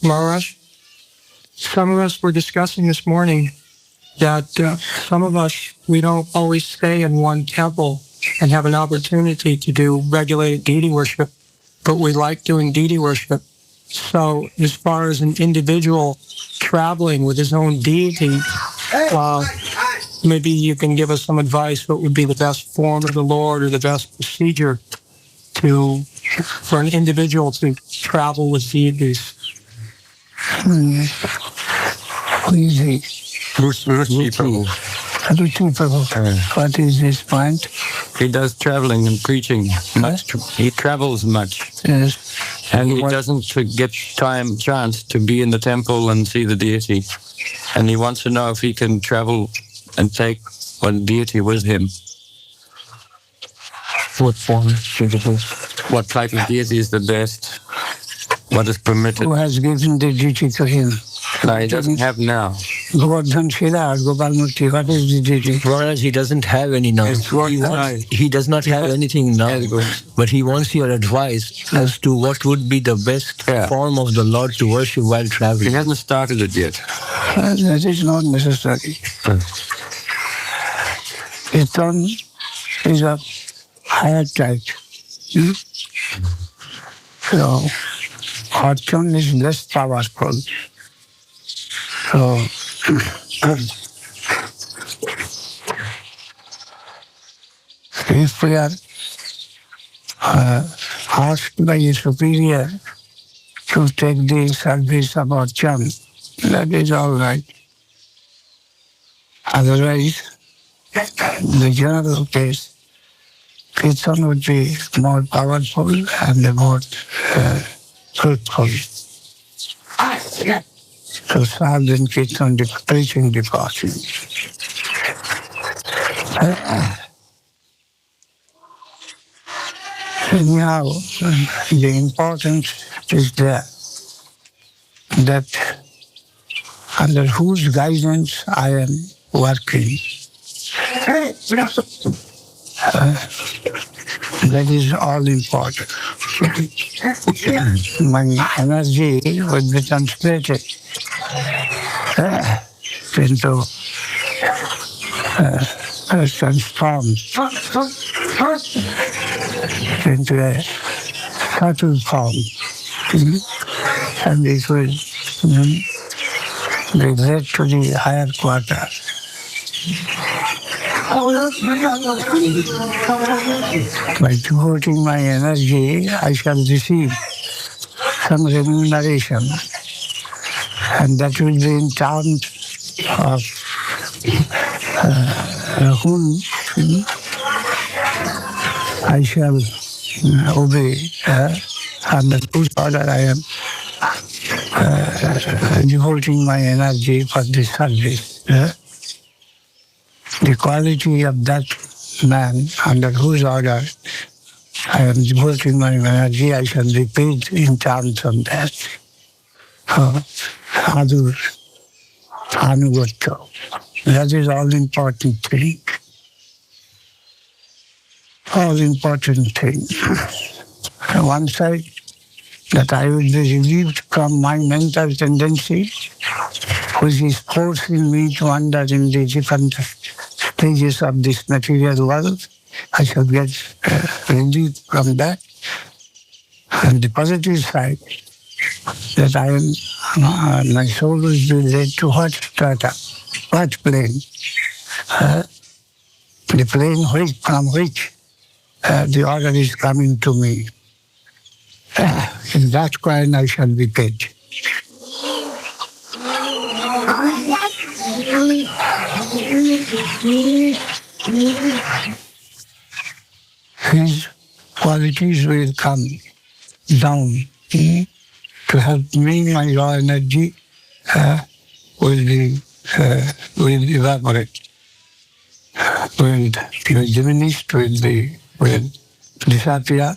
Maharaj, some of us were discussing this morning that some of us, we don't always stay in one temple and have an opportunity to do regulated deity worship, but we like doing deity worship. So as far as an individual traveling with his own deity, maybe you can give us some advice what would be the best form of the Lord or the best procedure for an individual to travel with deities. Easy. What is his point? He does traveling and preaching much. He travels much. Yes. And he doesn't get chance to be in the temple and see the deity. And he wants to know if he can travel and take one deity with him. What form? What type of deity is the best? What is permitted? Who has given the deity to him? No, he doesn't have now. Govardhan Shila, Gopalmurti, what is the deity? Whereas he doesn't have any now. He does not have anything now, but he wants your advice as to what would be the best form of the Lord to worship while traveling. He hasn't started it yet. That is not necessary. His son is a higher type. So, Archon is less powerful. So, if we are asked by a superior to take the service of Archon, that is all right. Otherwise, the general case, Kirtan would be more powerful and more truthful. So serve in Kirtan, preaching devotion. Anyhow, the importance is there that under whose guidance I am working. That is all important. My energy would be translated into transformed into a subtle form. And it will relate to the higher quarter. By devoting my energy, I shall receive some remuneration, and that will be in terms of whom I shall obey, under whose order I am devoting my energy for this service. The quality of that man under whose order I am devoting my energy, I shall be paid in terms of that. Adur, Anugatya. That is all important thing. All important thing. One side, that I will be relieved from my mental tendency, which is forcing me to wander in the different stages of this material world. I shall get relieved from that. And the positive side, that I am, my soul will be led to what strata, what plane? The plane from which the order is coming to me. In that coin I shall be paid. His qualities will come down to help me. My raw energy will evaporate, will diminish, will disappear,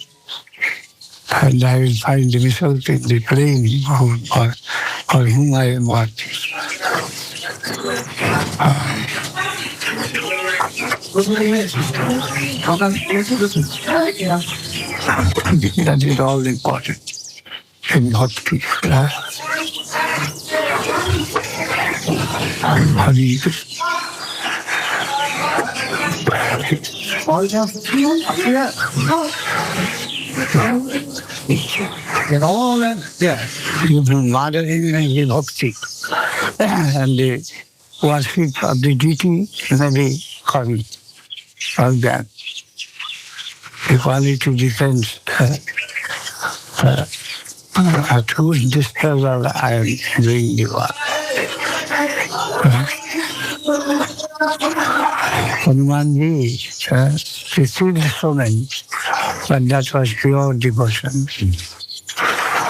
and I will find myself in the plane for whom I am working. That is all important in bhakti. Hari in all that, you bring mother in bhakti, and the worship of the deity may be called all that. The quality depends at whose disposal I am doing the work. Hanumanji received so many, but that was pure devotion.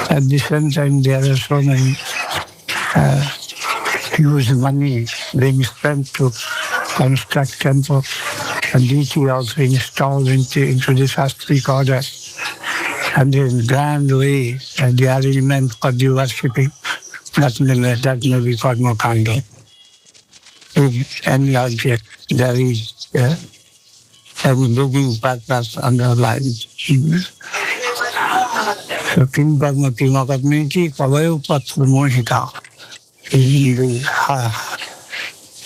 At the same time, there are so many huge money being spent to construct temple, and deity also installed into the Shastric order, and in grand way, and the arrangement for the worshipping, that may be Karma Kanda. Any object there is a living purpose underlined. So King Bhagavati Mahatmiji Pavayo Patra Mohita.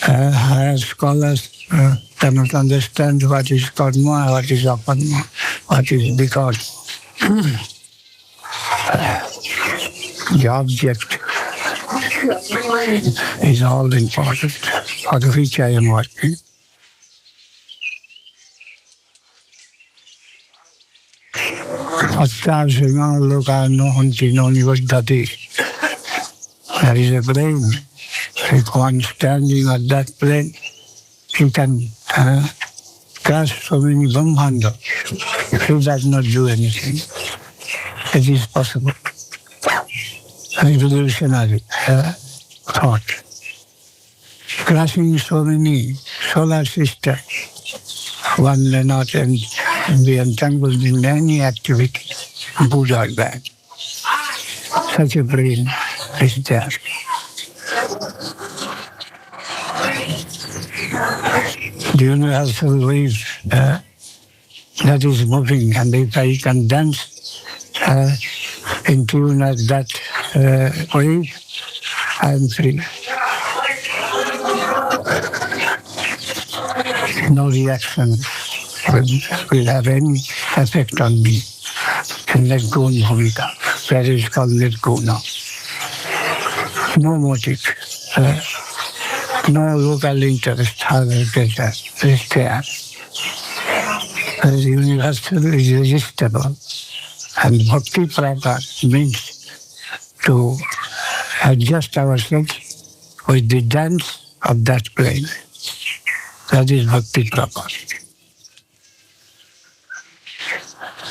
Higher scholars cannot understand what is karma, what is aparma, what is because. The object is all important, for which I am working. Attarjuna lokano huntino nivadati. There is a plane. If one standing at that plane, he can crush so many Brahmanda. He does not do anything. It is possible. Revolutionary thought. Crushing so many solar systems, one may not be entangled in any activity, good or bad. Such a brain is there. The universal wave that is moving, and if I can dance in tune at that wave, I am free. No reaction will have any effect on me. And let go bhumika. That is called let go now. No motive. no local interest has is there. The universal is resistible, and bhakti praka means to adjust ourselves with the dance of that plane. That is bhakti praka.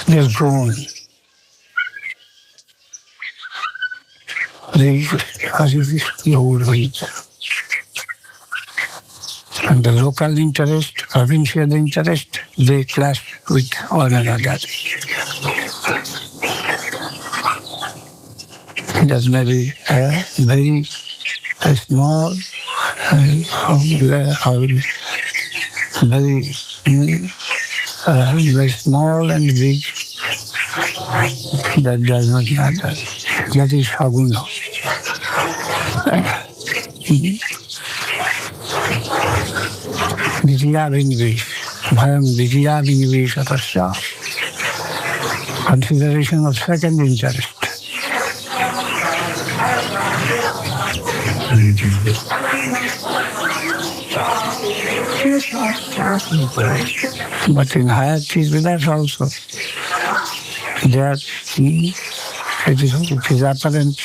Let's go on. And the local interest, provincial interest, they clash with one another. That may be very small, very small and big. That does not matter. That is Saguna. Consideration of second interest. But in higher Vedas also, that it is apparent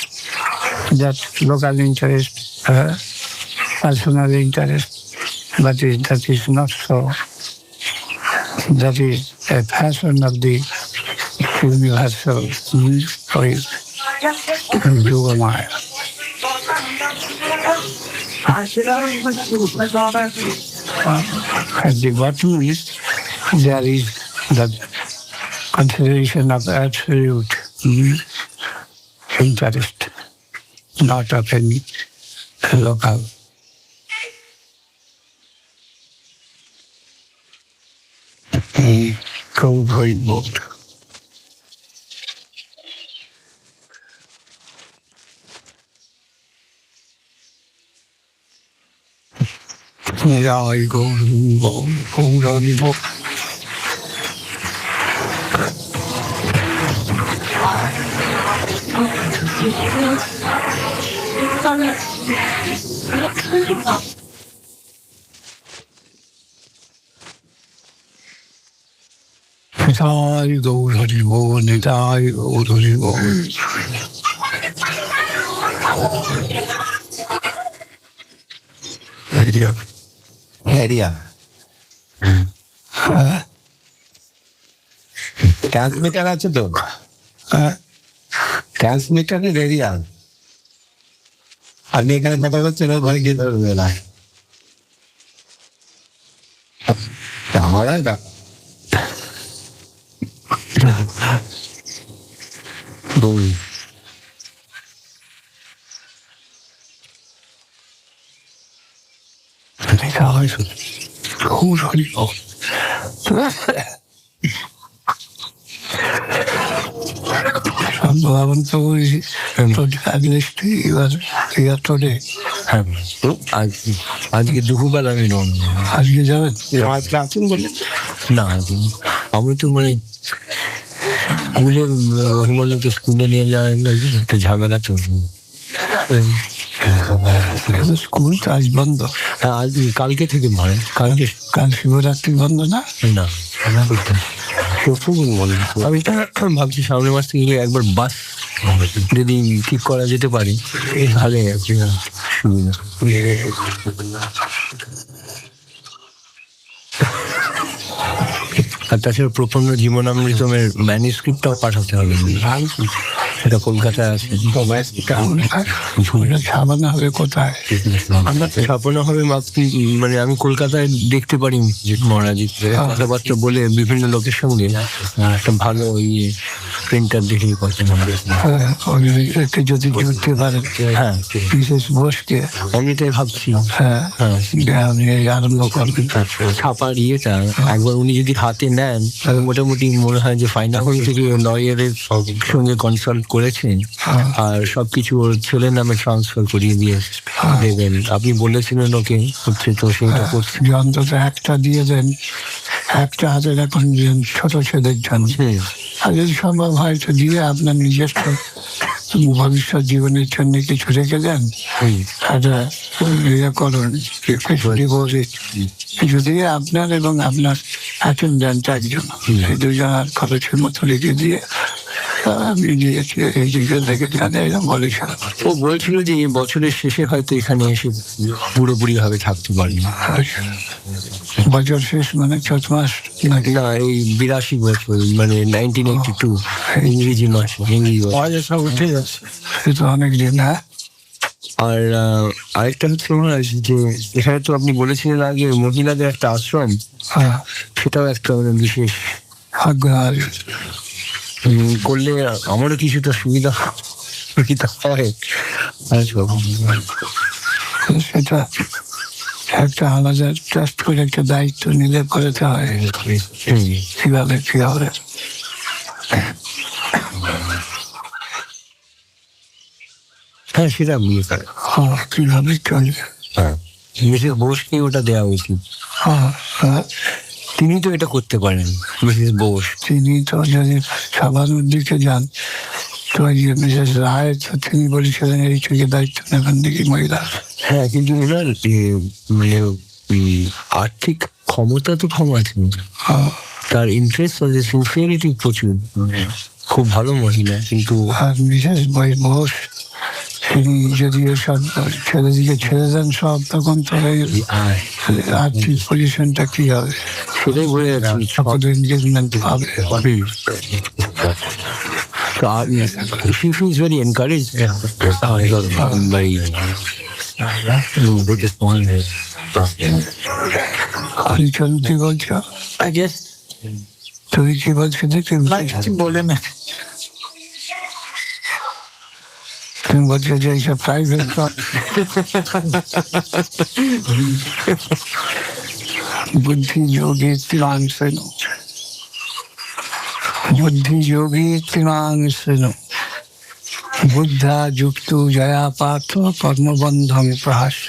that local interest, personal interest, but that is not so. That is a passion of the universal Yogamaya. At the bottom is there is the consideration of absolute interest, not of any local. Go very bold. Rồi cô rồi đi bộ. Nitai Gaur Hari Bol, Nitai Gaur Hari Bol. Area. Transmitter আছে তো ট্রান্সমিটারের area আপনি এখানে দেখা করছেন ওর ঘরে গিয়ে ধরবে না আমার আজকে দুপুরবেলা আমি রওনা আজকে যাবেন আছেন বলে না আমি তো মানে স্কুলে হিমালয়কে স্কুলে নিয়ে যাওয়া একটা ঝামেলা চলছে স্কুল তো আজ বন্ধ হ্যাঁ আজ কালকে থেকে মানে কাল শিবরাত্রি বন্ধ না না আমি ভাবছি সামনের মাস থেকে একবার বাস যদি ঠিক করা যেতে পারি তাহলে সুবিধা আর তাছাড়া প্রপন্ন জীবনামৃতমের ম্যানুস্ক্রিপ্টটাও পাঠাতে হবে সেটা কলকাতায় আছে ছাপানো হবে কোথায় ছাপানো হবে মানে আমি কলকাতায় দেখতে পারি যে মহারাজির কথাবার্তা বলে বিভিন্ন লোকের সঙ্গে একটা ভালো প্রিন্টার দেখে কথা যদি করতে পারেন হ্যাঁ বিশেষ বসকে আমি তাই ভাবছি হ্যাঁ আপনি আরম্ভ করবেন ছাপার ইয়েটা একবার উনি যদি হাতে নেন তাহলে মোটামুটি মনে হয় যে ফাইনাল থেকে লয়ারের সঙ্গে কনসাল্ট করেছেন আর সবকিছু ওর ছেলের নামে ট্রান্সফার করিয়ে দিয়ে দেবেন আপনি বলেছিলেন ওকে হচ্ছে তো সেইটা করছে অন্তত একটা দিয়ে দেন একটা হাতে এখন ছোট ছেলের জন্য আর যদি সম্ভব হয় তো দিয়ে আপনার নিজস্ব ভবিষ্যৎ জীবনের জন্য কিছু রেখে দেন, একটা ইয়ে করুন, কিছু দিয়ে আপনার এবং আপনার অ্যাটেন্ডেন্ট একজন, এই দুজনের খরচের মতো রেখে দিয়ে আমি দিয়েছি, এই দিকে রেখে দেন, এরকম বলেছিলাম। ও বলছিল যে এই বছরের শেষে হয়তো এখানে এসে পুরোপুরি ভাবে থাকতে পারবি। বছর শেষ মানে 4 মাস নাকি? না, এই 82 বছর, মানে 1982, ইংরেজি মাস, ইংরেজি বছর। সব উঠে যাচ্ছে, সে তো অনেক দিন। হ্যাঁ, আর আরেকটা হচ্ছে মহারাজ, যে এখানে তো আপনি বলেছিলেন আগে মহিলাদের একটা আশ্রম, সেটাও একটা বিশেষ করলে আমারও কিছুটা সুবিধা হয়। সেটা একটা আলাদা ট্রাস্ট করে একটা দায়িত্ব নিলে করতে হয়, কিভাবে কি হবে। হ্যাঁ, সেটা কিভাবে চলবে, মিসেস বোসকে ওটা দেওয়া উচিত। তিনি তো এটা করতে পারেন, মিসেস বোস। তিনি তো যদি সাবানুর দিকে যান তো মিসেস রায়, তো তিনি বলেছিলেন এই থেকে দায়িত্ব নেবেন দেখি মহিলা। হ্যাঁ, কিন্তু ওনার মানে আর্থিক ক্ষমতা তো কম আছে, তার ইন্টারেস্ট আছে, সিনসিয়ারিটি প্রচুর, খুব ভালো মহিলা। কিন্তু আর মিসেস বোস তিনি যদি সব ছেলেদিকে ছেড়ে দেন সব, তখন তো আর্থিক পজিশনটা কি হবে, সেটাই বলে সকল এনগেজমেন্ট পাবে। she feels very encouraged by কি বলছো? I guess তুমি কি বলছো দেখি বলে না, তুমি বলছো যে এইসব প্রাইভেট বুদ্ধি যোগী ত্রিমাংসেন, বুদ্ধি যোগী ত্রিমাংসেন বুদ্ধা যুক্ত জয়া পার্থ কর্মবন্ধং প্রহাস্য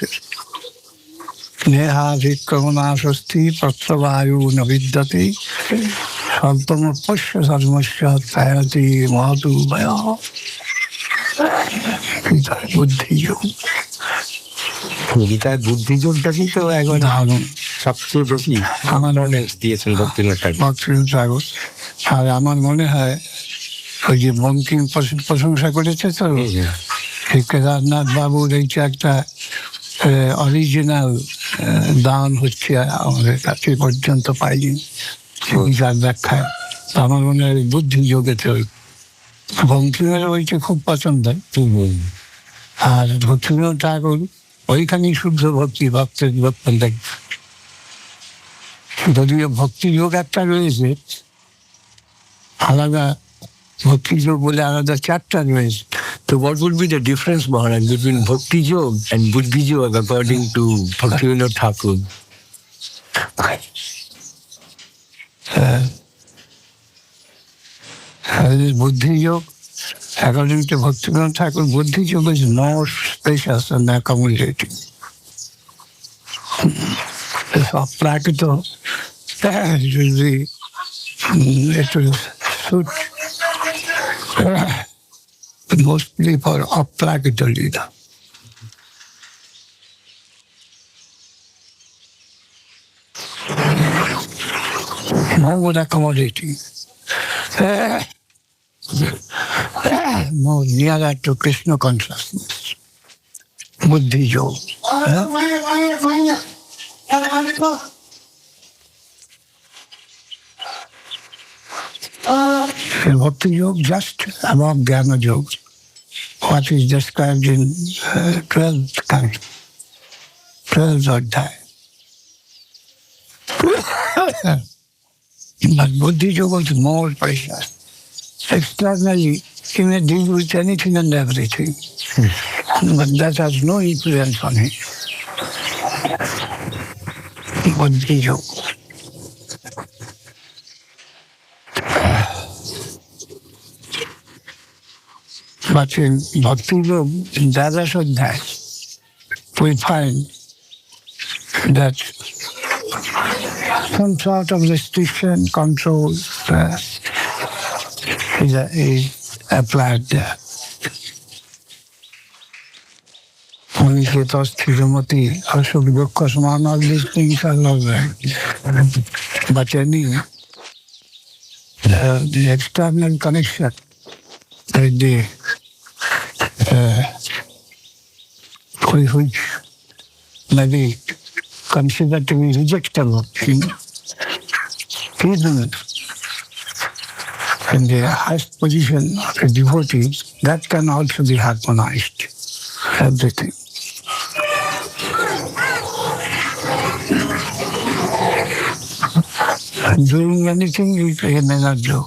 নেহাভিক্রমণা স্বস্তি প্রত্যবায়ু ন বিদ্যতে স্বল্পমপস্য ধর্মস্য ত্রায়তি মহতু ভয়। বুদ্ধিযোগ, গীতায় বুদ্ধিযোগটা কিন্তু এখন দারুণ সবচেয়ে বেশি আমার দিয়েছেন ভক্তিনাথ ঠাকুর। ভক্তিনাথ ঠাকুর। আর আমার মনে হয় ওই যে বঙ্কিম প্রশংসা করেছে তো, সেই কেদারনাথ বাবুর এইটা একটা অরিজিনাল দান হচ্ছে আমাদের কাছে পর্যন্ত পাইনি যার ব্যাখ্যায়। আমার মনে হয় বুদ্ধি যোগেতে ওই বঙ্কিমের ওইটা খুব পছন্দ। আর ভক্তিনাথ ঠাকুর ওইখানেই শুদ্ধ ভক্তি, ভক্তের দেখ, যদিও ভক্তি যোগ একটা রয়েছে আলাদা, ভক্তি যোগ বলে আলাদা 4টা রয়েছে। So what would be the difference, Maharaj, between Bhakti Yoga and Buddhi Yoga according to Bhaktivinoda Thakur? বুদ্ধি যোগ, according to Bhaktivinoda Thakur, বুদ্ধি যোগ is more spacious and accommodating. অপ্রাকৃত যদি একটু suit mostly for অপ্রাকৃত leader. More accommodating, more nearer to Krishna consciousness. Buddhi yoga. Bhakti yoga just above Jnana yoga, what is described in 12th canto, 12th adhyaya. But Buddhi yoga is more precious. Externally, he may deal with anything and everything, but that has no influence on him. Buddhi yoga. But in Bhakti Yoga, in Dadash Adhyaya, we find that some sort of restriction, control is applied there. Amiketos, Tirumati, Ashok Kosman, all these things are not right. But anyway, the external connection with the which may be considered to be rejectable in the highest position of a devotee, that can also be harmonized. Everything. Doing anything he may not do.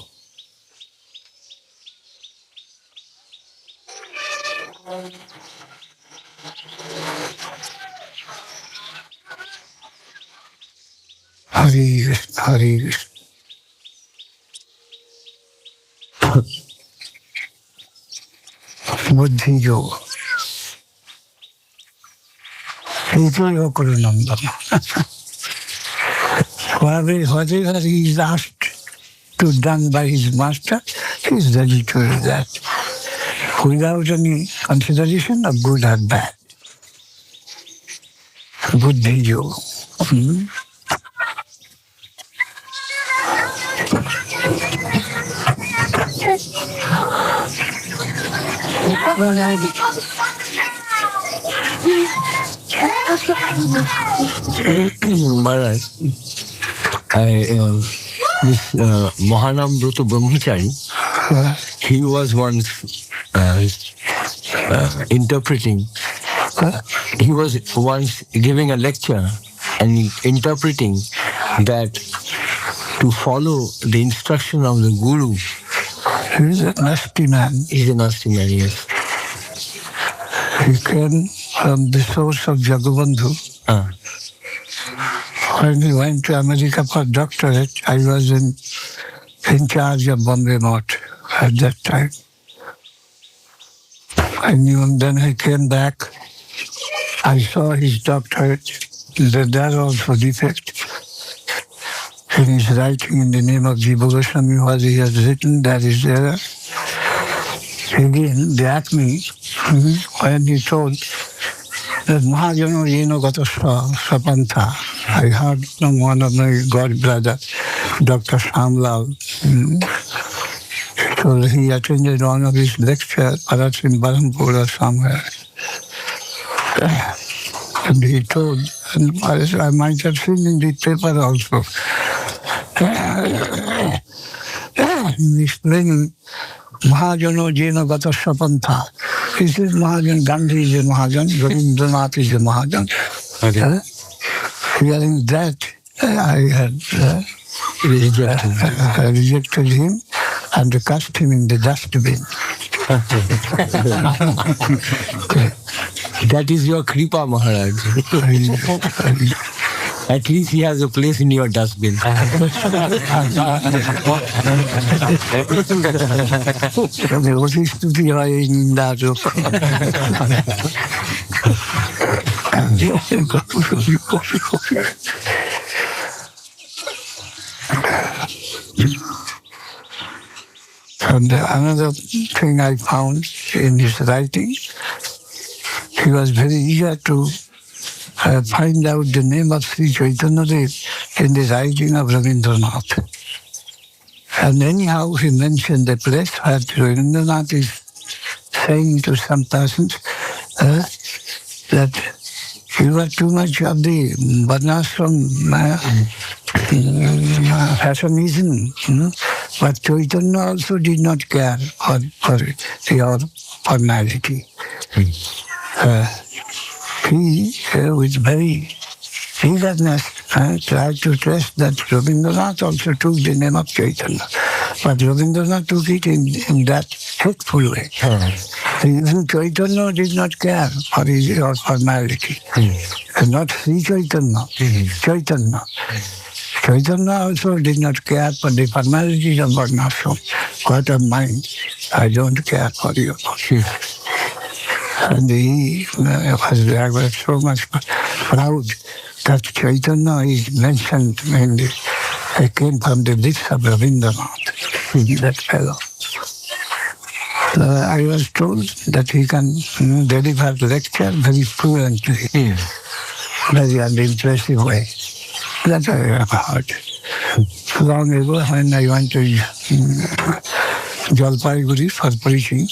Hari Krishna, Hari Krishna. Buddhi Yoga. Ito Yoga Nandana. Whatever he is asked to done by his master, he is ready to do that. Without any consideration of good or bad. Buddhi Yoga. Maharaj, this Mahanamruta Brahmachari, he was once interpreting. He was once giving a lecture and interpreting that to follow the instruction of the Guru. He is a nasty man. He's a nasty man, yes. He came from the source of Jagabandhu. When he went to America for doctorate, I was in charge of Bombay Mott at that time. I knew him. Then he came back. I saw his doctorate. There are also defects in his writing in the name of Jiva Goswami. What he has written, that is error. Again, the Acme, when he told that Mahajano Yeno Gato Sapanta, I heard from one of my god brother, Dr. Shamlal. So he attended one of his lectures, perhaps in Barampur or somewhere. And he told, and I might have seen in the paper also, explaining Mahajano Jena Gata Sapanta. He says Mahajan Gandhi is a Mahajan, Rabindranath is a Mahajan. Hearing that, I had rejected him and cast him in the dustbin. That is your Kripa, Maharaj. At least he has a place in your dustbin. And another thing I found in his writing, he was very eager to find out the name of Sri Chaitanya Dev in the writing of Rabindranath. And anyhow, he mentioned the place where Rabindranath is saying to some persons that you are too much of the Varnashram fashionism. But Chaitanya also did not care for your formality. He, with very eagerness, tried to stress that Rabindranath also took the name of Chaitanya. But Rabindranath took it in that hateful way. Even Chaitanya did not care for your formality. Not Sri Chaitanya, Chaitanya. Chaitanya also did not care for the formalities of Varnashram. Quite of mind, I don't care for you. And he was so much proud that Chaitanya is mentioned in the, came from the lips of Rabindranath, that fellow. I was told that he can deliver lecture very fluently, very impressive way. That I have heard. Long ago, when I went to Jalpaiguri for preaching,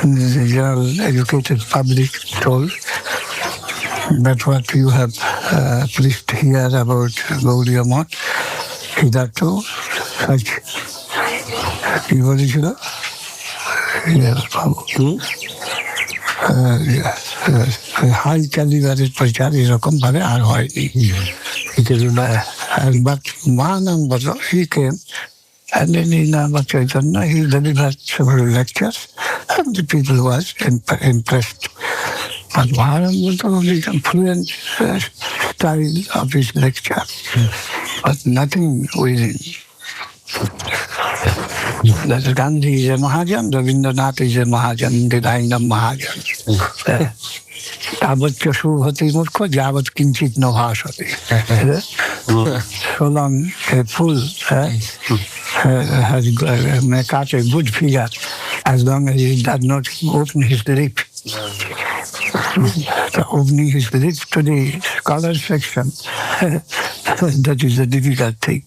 the general educated public told that what you have preached here about Gaudiya Math, hitherto such কি বলেছিল high ক্যালিবারের প্রচার এরকম ভাবে আর হয়নি but Mahananda, he came and then in Chaitanya he delivered several lectures and the people was impressed. But Mahananda only fluent style of his lecture, but nothing within. That Gandhi is a Mahajan, Rabindranath is a Mahajan, the line of Mahajan. Tabat Chasu Hati Murko, Javat Kinchit no Hashati. So long a fool has got a good figure as long as he does not open his lip. Opening his lips to the scholar section, that is a difficult thing.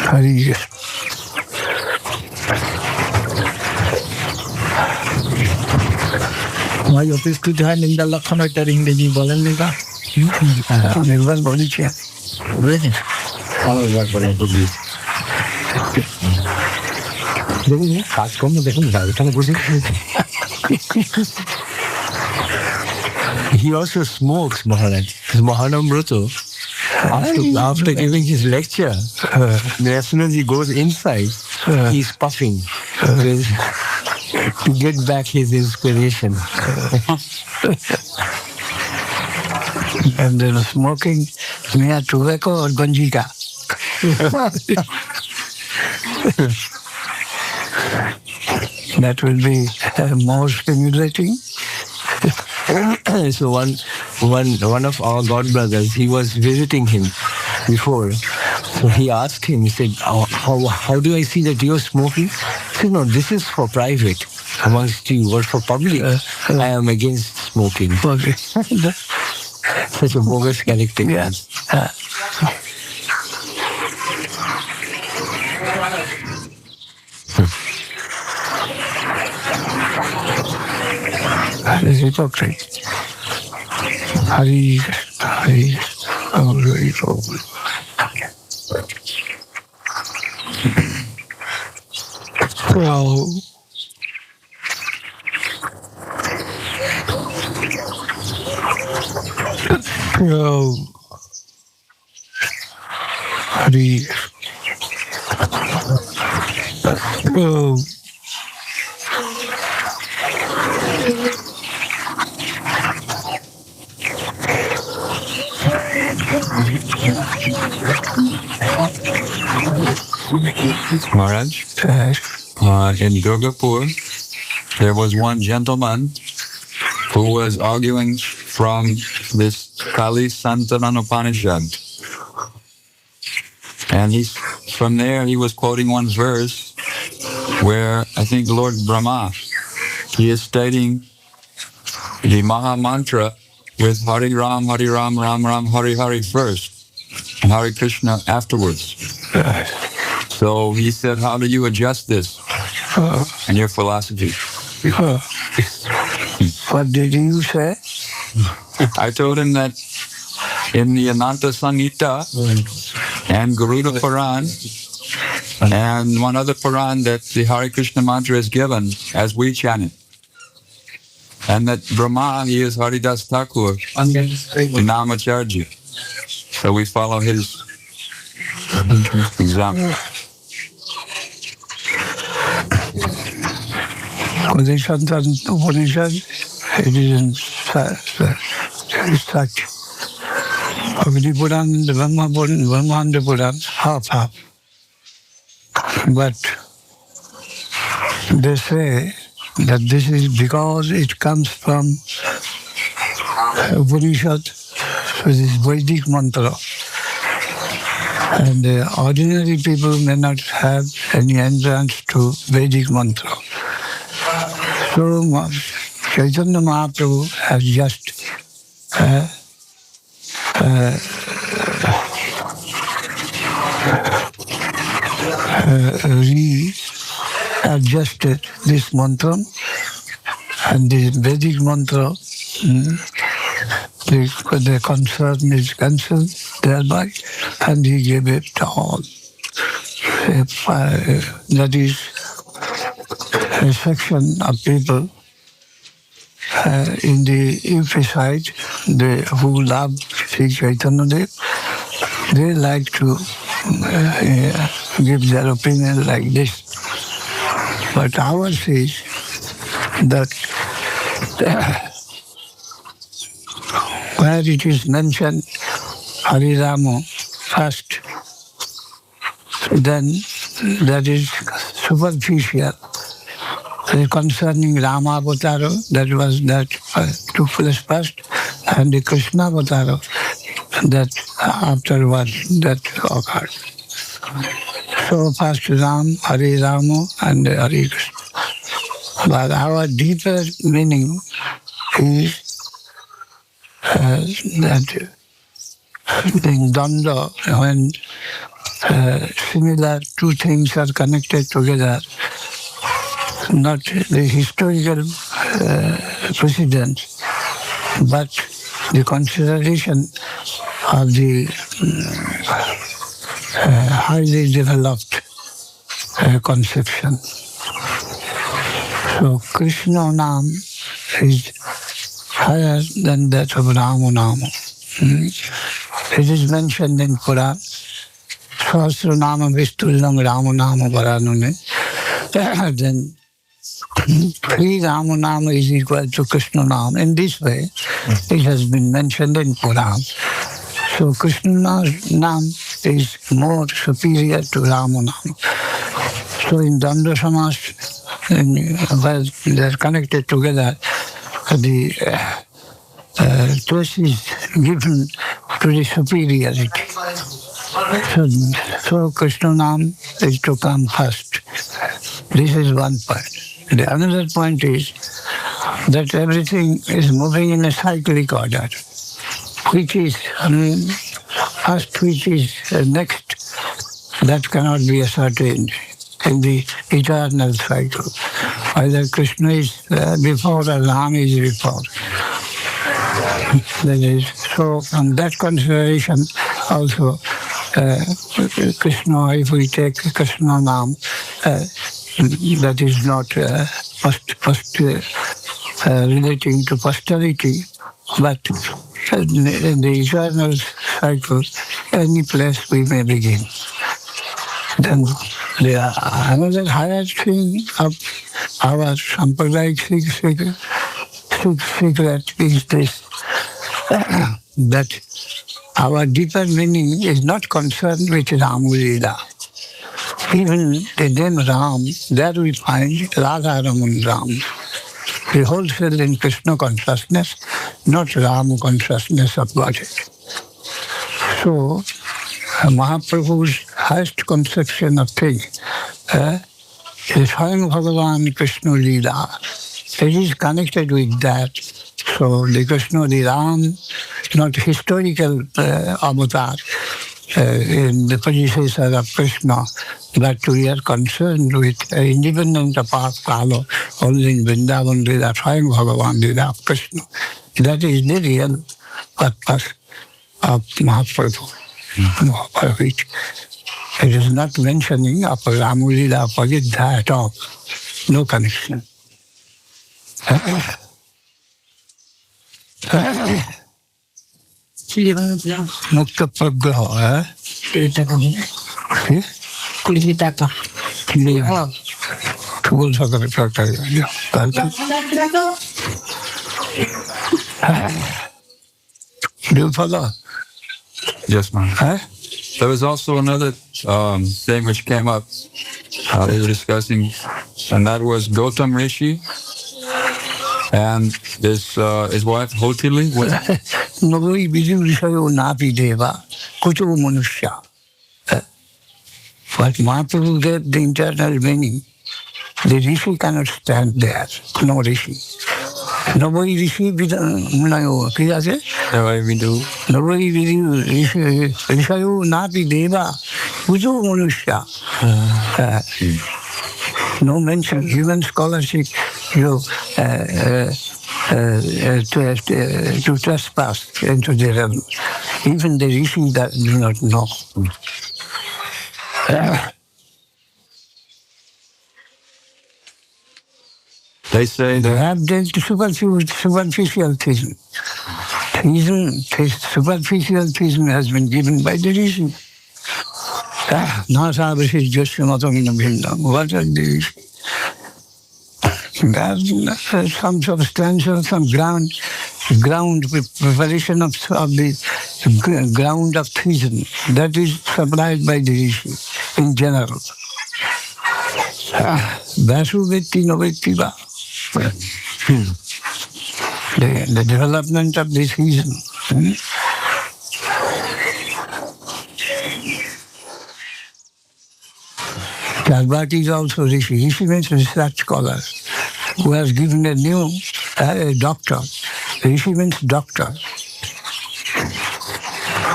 Hari My office could have in the Lakhanata ring the Balanega. নির্বাণ বলেছি দেখুন কাজ কম দেখুন এখানে বসে he also smokes Maharaj. Mahanamrito, after giving his lecture, as soon as he goes inside, he's puffing to get back his inspiration. and then smoking near tobacco or ganjika. That will be more stimulating. So one of our god brothers, he was visiting him before. So he asked him, he said, how do I see that you're smoking? He said, no, this is for private amongst you, but for public, I am against smoking. Okay. Such a bogus character. Yes. That is hypocrisy. Hari, well, Hari, Maharaj, in Durgapur, there was one gentleman who was arguing from this Kali Santanan Upanishad. And from there he was quoting one verse where I think Lord Brahma, he is stating the Maha Mantra with Hari Ram, Ram Ram, Hari Hari first, and Hare Krishna afterwards. So he said, how do you adjust this in your philosophy? what did you say? I told him that in the Ananta Samhita and Garuda Puran and one other Puran that the Hare Krishna mantra is given as we chant it. And that Brahma, he is Haridas Thakur, the Namacharya. So we follow his example. Upanishad, it isn't such. Agni Puran, the Brahmanda Puran, half. But they say that this is because it comes from Upanishad, which is Vedic mantra. And ordinary people may not have any entrance to Vedic mantra. So Chaitanya Mahaprabhu has just readjusted this mantra, and the Vedic mantra, the concern is cancelled thereby, and he gave it to all. That is a section of people in the UP side, who love Sri Chaitanya Dev, they like to give their opinion like this. But ours is that where it is mentioned Harirama first, then that is superficial. Concerning Rama Avatara, that took place first, and the Krishna Avatara, that afterwards that occurred. So first Ram, Hare Rama, and Hare Krishna. But our deeper meaning is that in Danda, when similar two things are connected together, not the historical precedence, but the consideration of the highly developed conception. So Krishna Nam is higher than that of Rama Nama. It is mentioned in Quran, Sahasra Nama Vistullam Rama Nama Varanune. Then 3 Rama Nama is equal to Krishna Nam. In this way, it has been mentioned in Quran. So Krishna Nam is more superior to Rama Nam. So in Danda Samas, well, they are connected together, the choice is given to the superiority. So Krishna Nam is to come first. This is one point. The another point is that everything is moving in a cyclic order, which is first, which is next, that cannot be ascertained in the eternal cycle. Either Krishna is before or Ram is before. That is, so from that consideration also, Krishna, if we take Krishna Nam, that is not first relating to posterity, but in the eternal cycle, any place we may begin. Then another higher thing of our Sampradayik secret is this, that our deeper meaning is not concerned with Ram Leela. Even the name Ram, there we find Radha Raman Ram. The wholesale in Krishna consciousness, not Ram consciousness of Godhead. So, Mahaprabhu's highest conception of things is Swayam Bhagavan Krishna Leela. It is connected with that. So the Krishna, the Ram, not historical avatar in the predecessor of Krishna, but we are concerned with independent of Kala, only in Vrindavan Leela, Swayam Bhagavan Leela of Krishna. That is the real purpose of Mahaprabhu. Which it is not mentioning of Ramu Leela Pagidha at all. No connection. Mukta Pragraha. Kulitaka. Tugul Sakari Prakari. Do you follow? Yes, ma'am. There was also another thing which came up They were discussing, and that was Gautam Rishi and this his wife Hotili. Nobody bidu rishayo napi deva, kuchu manushya. But Mahaprabhu gave the internal meaning. The rishi cannot stand there. No rishi. Nobody rishi bidu কি আছে? Nobody bidu rishayo napi deva, kuchu manushya. No mention human scholarship, to trespass into the realm. Even the rishi that do not know. They say They that have dealt superficial theism. Superficial theism has been given by the rishi. Nasa versus Joshamatam Bhinda. What are the rishi? There's some substantial, some ground preparation of the ground of theism that is supplied by the rishi in general. Vasu Vetti Novetti Va. The development of this theism. Charbati is also rishi. Rishi means research scholar who has given a new doctor. Rishi means doctor.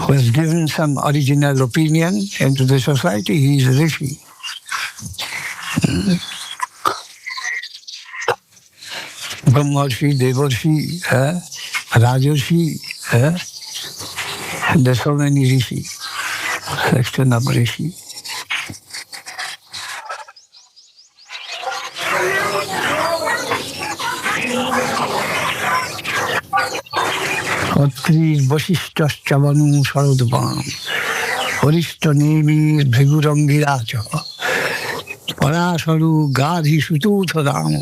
Who has given some original opinion into the society. He is a rishi. Brahmarshi, Devarshi, Rajarshi, there's so many rishi. Section of rishi. Otri Vasishtas Chavanu Sarodabam Horishta Nemi Bhigurangiracha Parasaru Gadhi Sututadam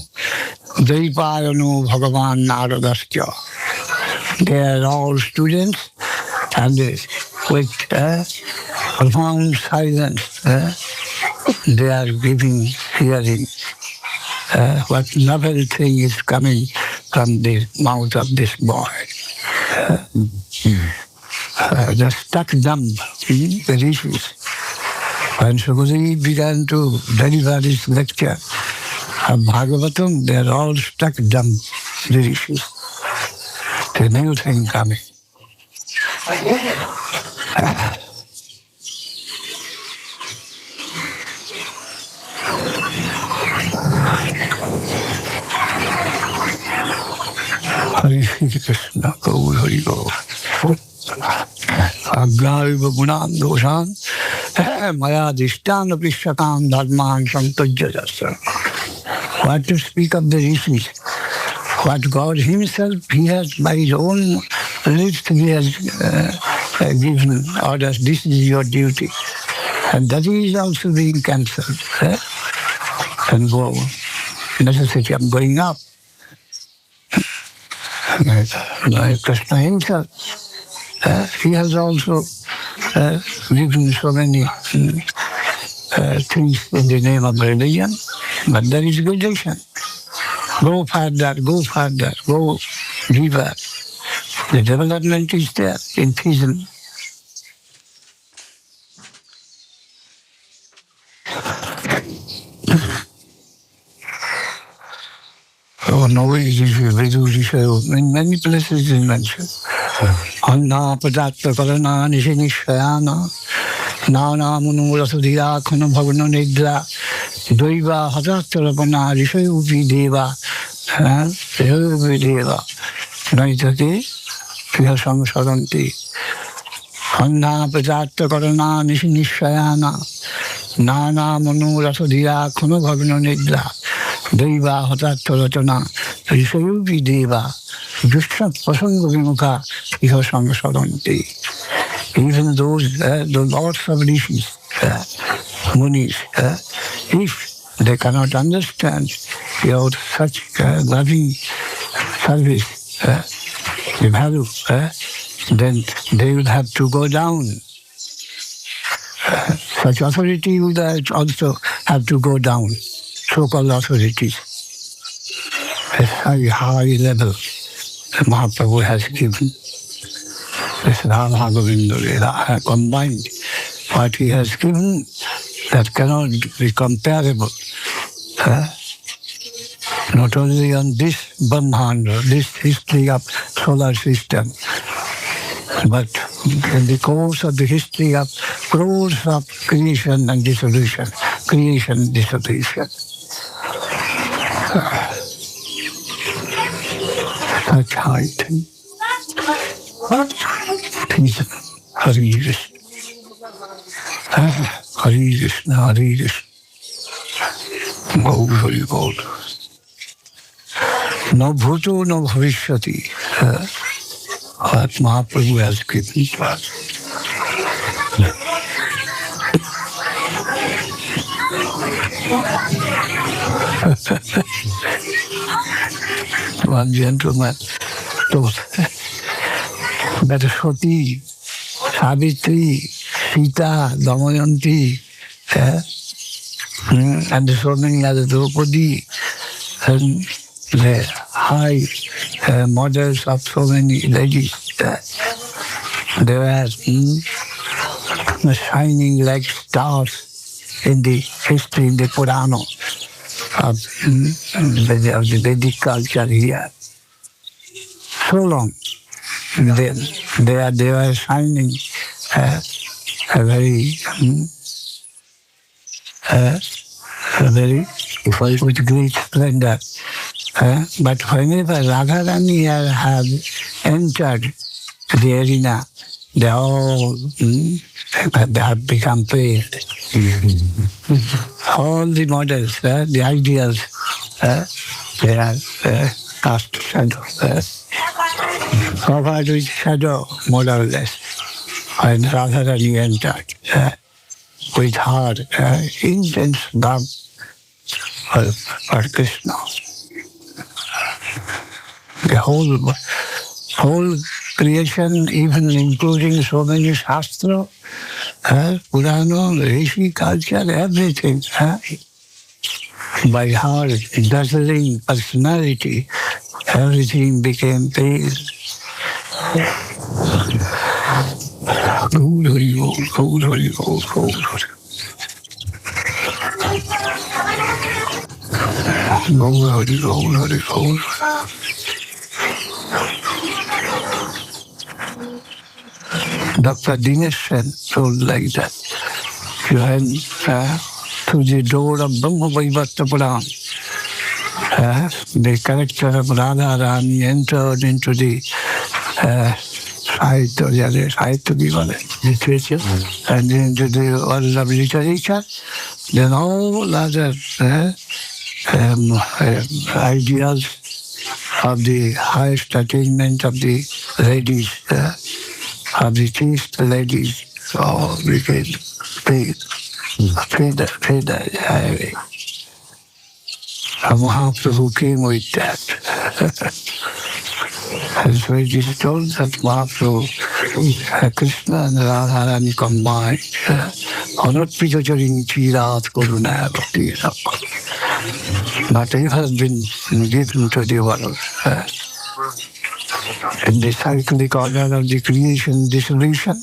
Dvaipayanu Bhagavan Naradasya. They are all students and with profound silence they are hearing what novel thing is coming from the mouth of this boy. They're stuck dumb, the rishis. When Sukadeva began to deliver this lecture of Bhagavatam, they're all stuck dumb, the rishis. The new thing coming. Hare Krishna, Gaur Hari Gaur. Aggaiva gunam doshan maya dishtana prishakam dharman santajyajasa. What to speak of the rishis? What God himself, he has by his own lips, he has given orders, this is your duty. And that is also being cancelled. And go, necessity of going up. Krishna himself, he has also given so many things in the name of religion, but there is gradation. Go further, go deeper. The development is there in theism. Oh, no, in many places is mentioned. Anna padatta karana nishinishayana nana munurasudhya khana bhavana nidra dvaiva hatatrapana rishayopi deva rishayopi deva naitati priyasam saranti. Anna padatta karana nishinishayana nana munurasudhya khana bhavana nidra Deva Hatattaratana Rishayopi Deva Dushya Pasanga Vimukha Iha Samsaranti. Even those, the lords of rishis, munis, if they cannot understand your such loving service, the value, then they will have to go down. Such authority would also have to go down, so-called authorities. A high level Mahaprabhu has given. This Radha Govinda Lila combined. What he has given that cannot be comparable. Not only on this Brahmanda, this history of solar system, but in the course of the history of crores of creation and dissolution, creation, dissolution. Such high thing. Please, Hare Krishna. Hare Krishna, Hare Krishna. Gaur Hari Gaur. No bhuto, no bhavishyati. What Mahaprabhu has given to us. One gentleman told that Sati, Savitri, Sita, Damayanti, and so many other Draupadi, and the high models of so many ladies, they were shining like stars in the history, in the Purana of the Vedic culture here. So long, they were shining a very with great splendor. But whenever Radharani had entered the arena, they all they have become pale. All the models, the ideals, they are cast shadow. Covered with shadow, more or less. When Radharani entered with her intense love for Krishna. The whole creation, even including so many Shastra, Purana, Rishi culture, everything. By her dazzling personality, everything became pale. Gaur Hari Gaur, Gaur Hari Gaur, Gaur Hari. Gaur Hari, Gaur Hari, Gaur. Dr. Dinesh Sen told like that. You went through the door of Brahma Vaivarta Puran. The character of Radha Rani entered into the literature, and into the world of literature. Then all other ideas of the highest attainment of the ladies, of the chaste ladies, all became fade away. And Mahaprabhu came with that. And so it is told that Mahaprabhu, Krishna and Radharani combined, not Pijacharing Chirat Koruna Bhakti. But it has been given to the world. In the cyclic order of the creation dissolution,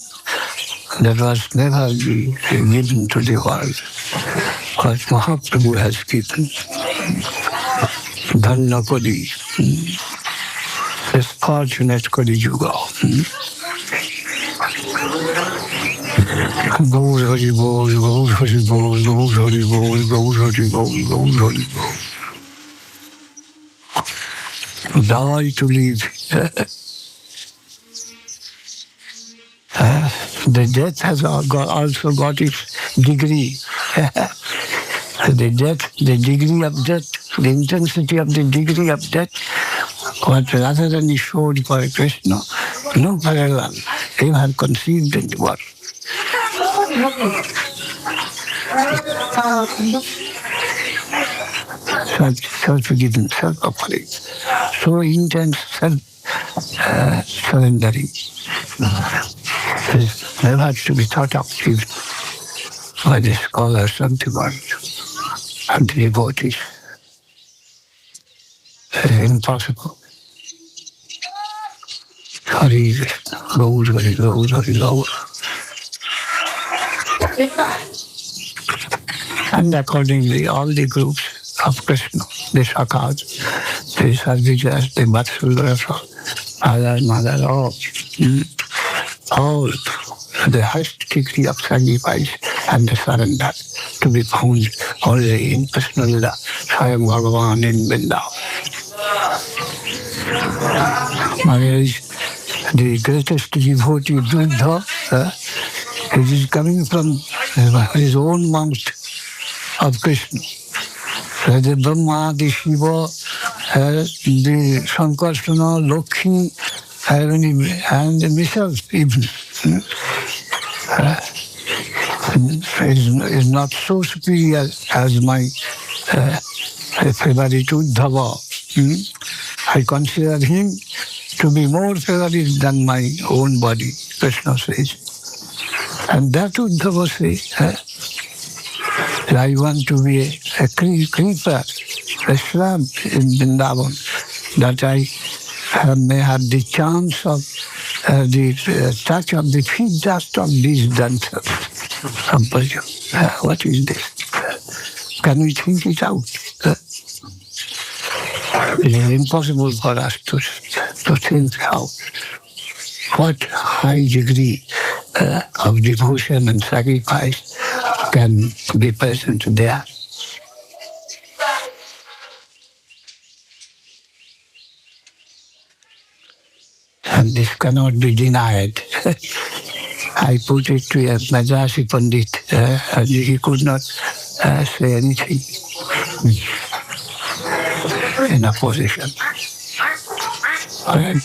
that was never given to the world. What Mahaprabhu has given. Dhanna Kodi. This fortunate Kodi Yuga. Gaur Hari Bol, Gaur Hari Bol, Gaur Hari Bol, Gaur Hari Bol, Gaur Hari Bol. Die to live. The death has also got its degree. The degree of death, the intensity of the degree of death, what Radharani showed for Krishna, no parallel. He had conceived in the world. Self-forgiven, self-offering, so intense self-surrendering. It's never to be thought of even by the scholars of the world. and devotees. Impossible. Hari Krishna, Gaur, Hari Gaur, Hari Gaur. And accordingly, all the groups of Krishna, the Shakas, the Sarvijas, the Vatsulas, Father, Mother, all the highest degree of sacrifice and the surrender to be found only in Krishna Lila, Swayam Bhagavan in Vrindavan. The greatest devotee Buddha, it is coming from his own mouth of Krishna. The Brahma, the Shiva, the Sankarsana, Lokhi, and himself even is not so superior as my favorite Uddhava. I consider him to be more favorite than my own body, Krishna says. And that Uddhava says, I want to be a creeper, a shrub in Vrindavan, that I may have the chance of the touch of the feet dust of these dancers. What is this? Can we think it out? It is impossible for us to think out what high degree of devotion and sacrifice can be present there. And this cannot be denied. I put it to a Madrasi Pandit, and he could not say anything in opposition.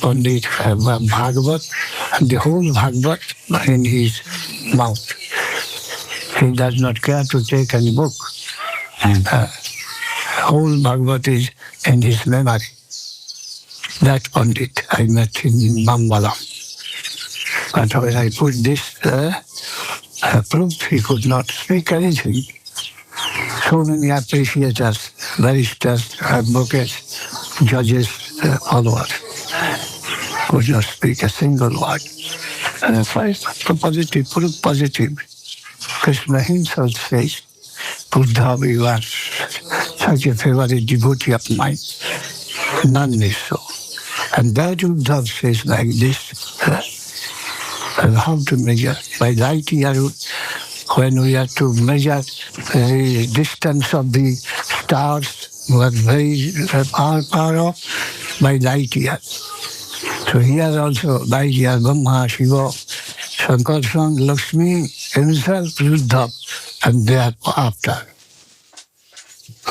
Pandit Bhagavat, and the whole Bhagavat in his mouth. He does not care to take any book. Whole Bhagavat is in his memory. That Pandit I met in Bambalam. But when I put this proof, he could not speak anything. So many appreciators, barristers, advocates, judges, followers could not speak a single word. Positive, proof positive. Krishna himself says, Buddha, you are such a favorite devotee of mine. None is so. And that Uddhav says like this, and how to measure? By light year, when we have to measure the distance of the stars, who are very far off, by light year. So here also, light year, Brahma, Shiva, Sankarsana, Lakshmi, himself, Uddhav, and thereafter,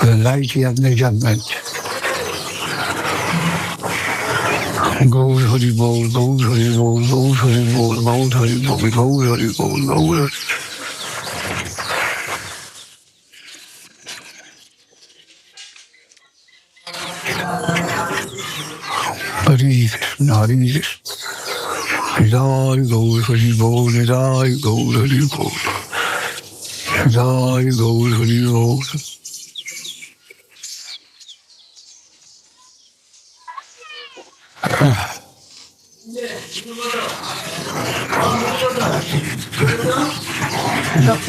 the light year measurement. Gaur Hari Bol, Gaur Hari Bol, Gaur Hari Bol, Gaur Hari Bol, Gaur Hari Bol, Gaur Hari Krishna, Hari Krishna. Nidai Gaur Hari Bol, Nidai Gaur Hari Bol. Nidai Gaur Hari Bol.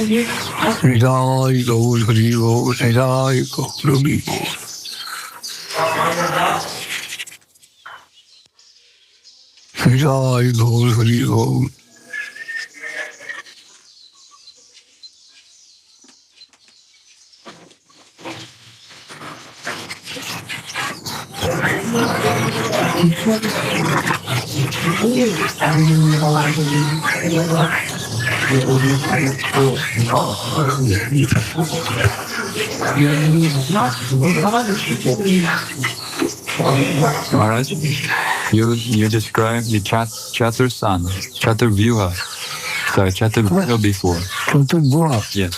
Nidai Gaur Hari Bol, Nidai Gaur Hari Bol. Nidai Gaur Hari Bol. Maharaj, you described the Chatursan, Chaturvyuha. Sorry, Chaturvyuha before. Chaturvyuha. Yes.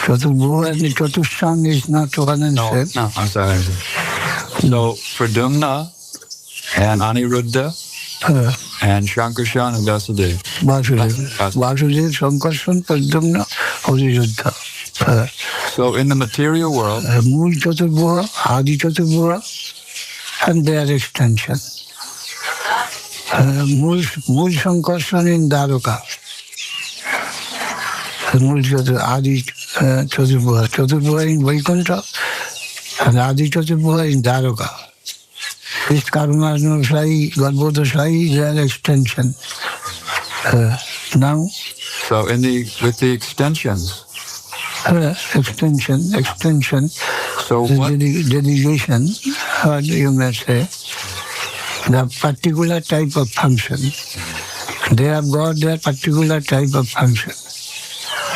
Chaturvyuha and the Chatursan is not one and same. No, I'm sorry. So, Pradumna and Aniruddha and Shankarshan and Vasudeva. Vasudeva, Sankarsana, Pradyumna, Aniruddha. So in the material world, Mool Chaturbuha, Adi Chaturbuha, and their extension. Mool Sankarshan in Dwaruka. Mool Adi Chaturbuha. Chaturbuha in Vaikuntha and Adi Chaturbuha in Dwaruka. This Karumananda Sai, Garbhoda Sai, their extension. Now, so with the extensions, extension, so the what, delegation, you may say, the particular type of function. They have got their particular type of function.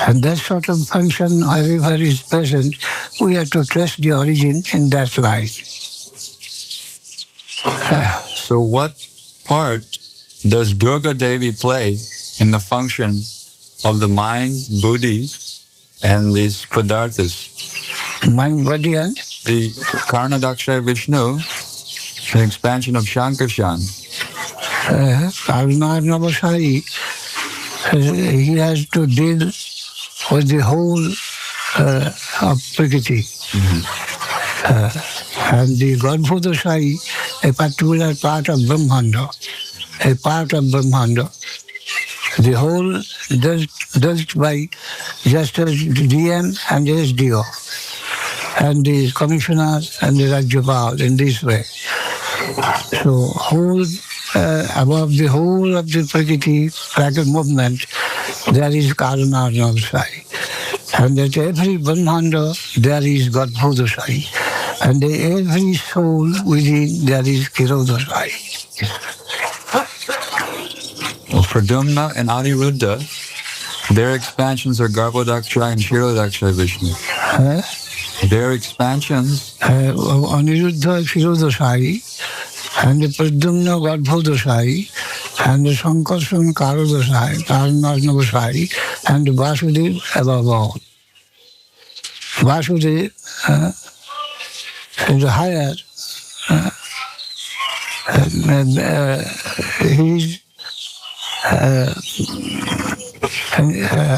And that sort of function, wherever is present, we have to trace the origin in that light. so what part does Durga Devi play in the function of the mind, buddhi, and these padarthas? Mind, body, and The Karnadaksha Vishnu, the expansion of Shankarshan. Karumananda Sai, he has to deal with the whole of Prakriti. And the Garbhoda Sai, a particular part of Brahmanda, a part of Brahmanda. The whole does by just as DM and SDO and the commissioners and the Rajyapal in this way. So whole above the whole of the Prakriti Prakriti movement, there is Karumananda Sai. And at every Brahmanda, there is Garbhoda Sai. And every soul within, there is Kirodha Sai. Well, Pradumna and Aniruddha, their expansions are Garbhodaksha and Kshirodaksha Vishnu. Their expansions, Aniruddha Kirodha Sai, and the Pradumna Garbhoda Sai, and the Sankarshan Karodha Sai, Karumananda Sai, and the Vasudev above all. Vasudev is higher. He's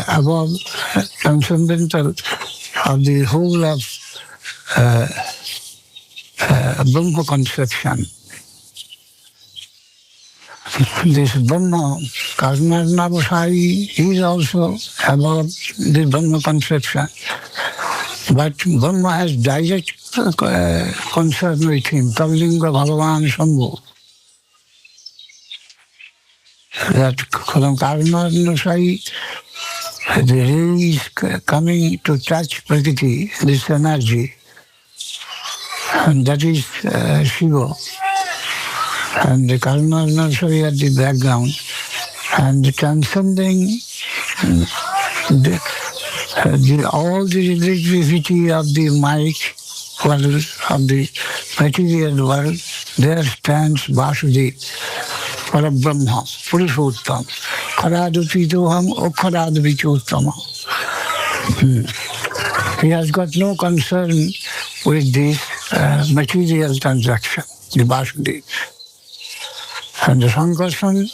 above transcendental of the whole of Brahma conception. This Brahma, Karumananda Sai, is also above the Brahma conception. But Brahma has direct concern with him, Kavalinga Bhagavan Shambhu. That from Karumananda Sai, the ray is coming to touch Prakriti, this energy, and that is Shiva. And the Karumananda Sai at the background, and transcending all the relativity of the mic world, of the material world, there stands Vasudeva, Parabrahma, Purushottam, Kharadupitoham, Okharadvichottama. He has got no concern with this material transaction, the Vasudeva. And the Sankarshan,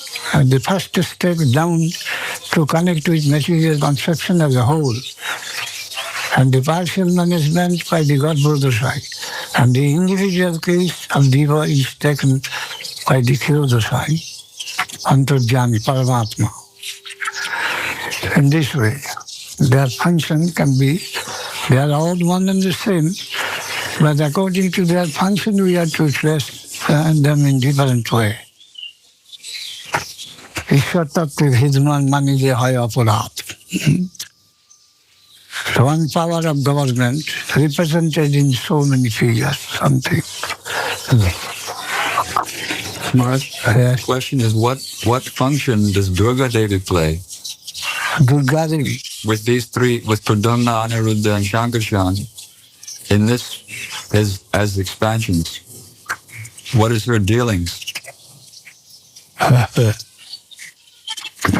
the first step down to connect with material conception as a whole. And the partial management by the Garbhoda Sai. And the individual case of Diva is taken by the Kirodha Sai, Antarjami, Paramatma. In this way, their function can be, they are all one and the same, but according to their function, we have to trace them in different way. ঈশ্বর তত্ত্বের হিজমান মানিলে হয় অপরাধ. One power of government represented in so many figures, something. Maharaj, the question is, what function does Durga Devi play? Durga Devi. With these three, with Pradumna, Aniruddha, and Shankarshan, in this as expansions, what is her dealings?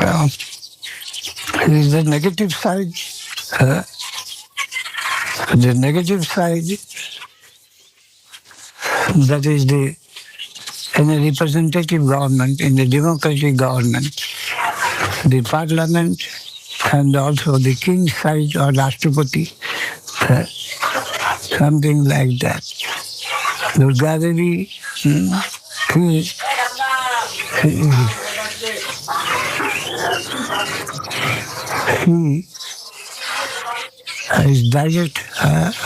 Well, it is the negative side. The negative side, that is in a representative government, in the democratic government, the parliament and also the king side or Rashtrapati, something like that. Durga Devi, she is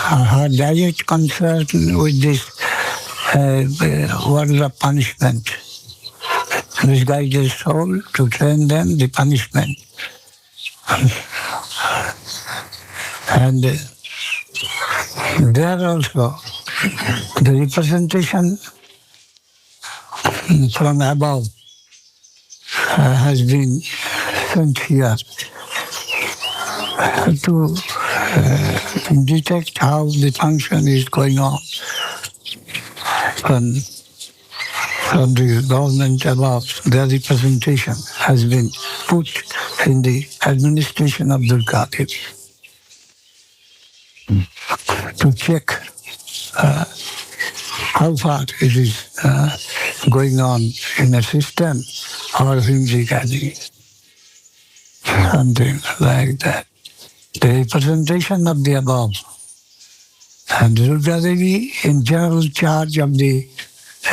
her direct concern with this world of punishment. Misguide the soul to train them the punishment. And there also the representation from above has been sent here to detect how the function is going on from the government above. Their representation has been put in the administration of Durga Devi to check how far it is going on in a system or whimsically. Something like that. The representation of the above. And Durga Devi in general charge of the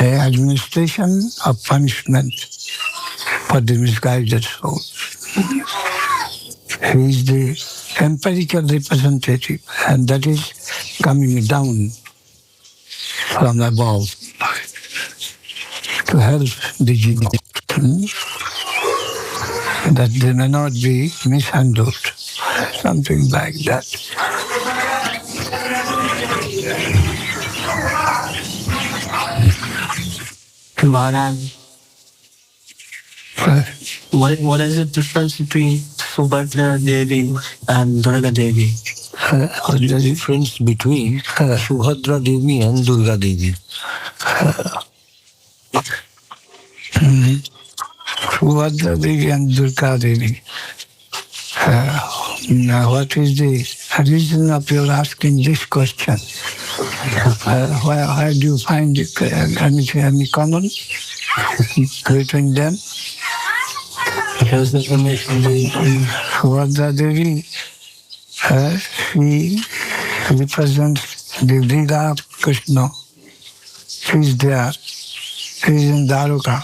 administration of punishment for the misguided souls. He is the empirical representative, and that is coming down from above to help the genius, that they may not be mishandled, something like that. Maharaj, what is the difference between Subhadra Devi and Durga Devi? The difference between Subhadra Devi and Durga Devi. Subhadra Devi and Durga Devi. Now, what is the reason of your asking this question? Why do you find any common between them? Because the information Subhadra Devi, she represents the Leela of Krishna. She is there. She is in Dwaraka.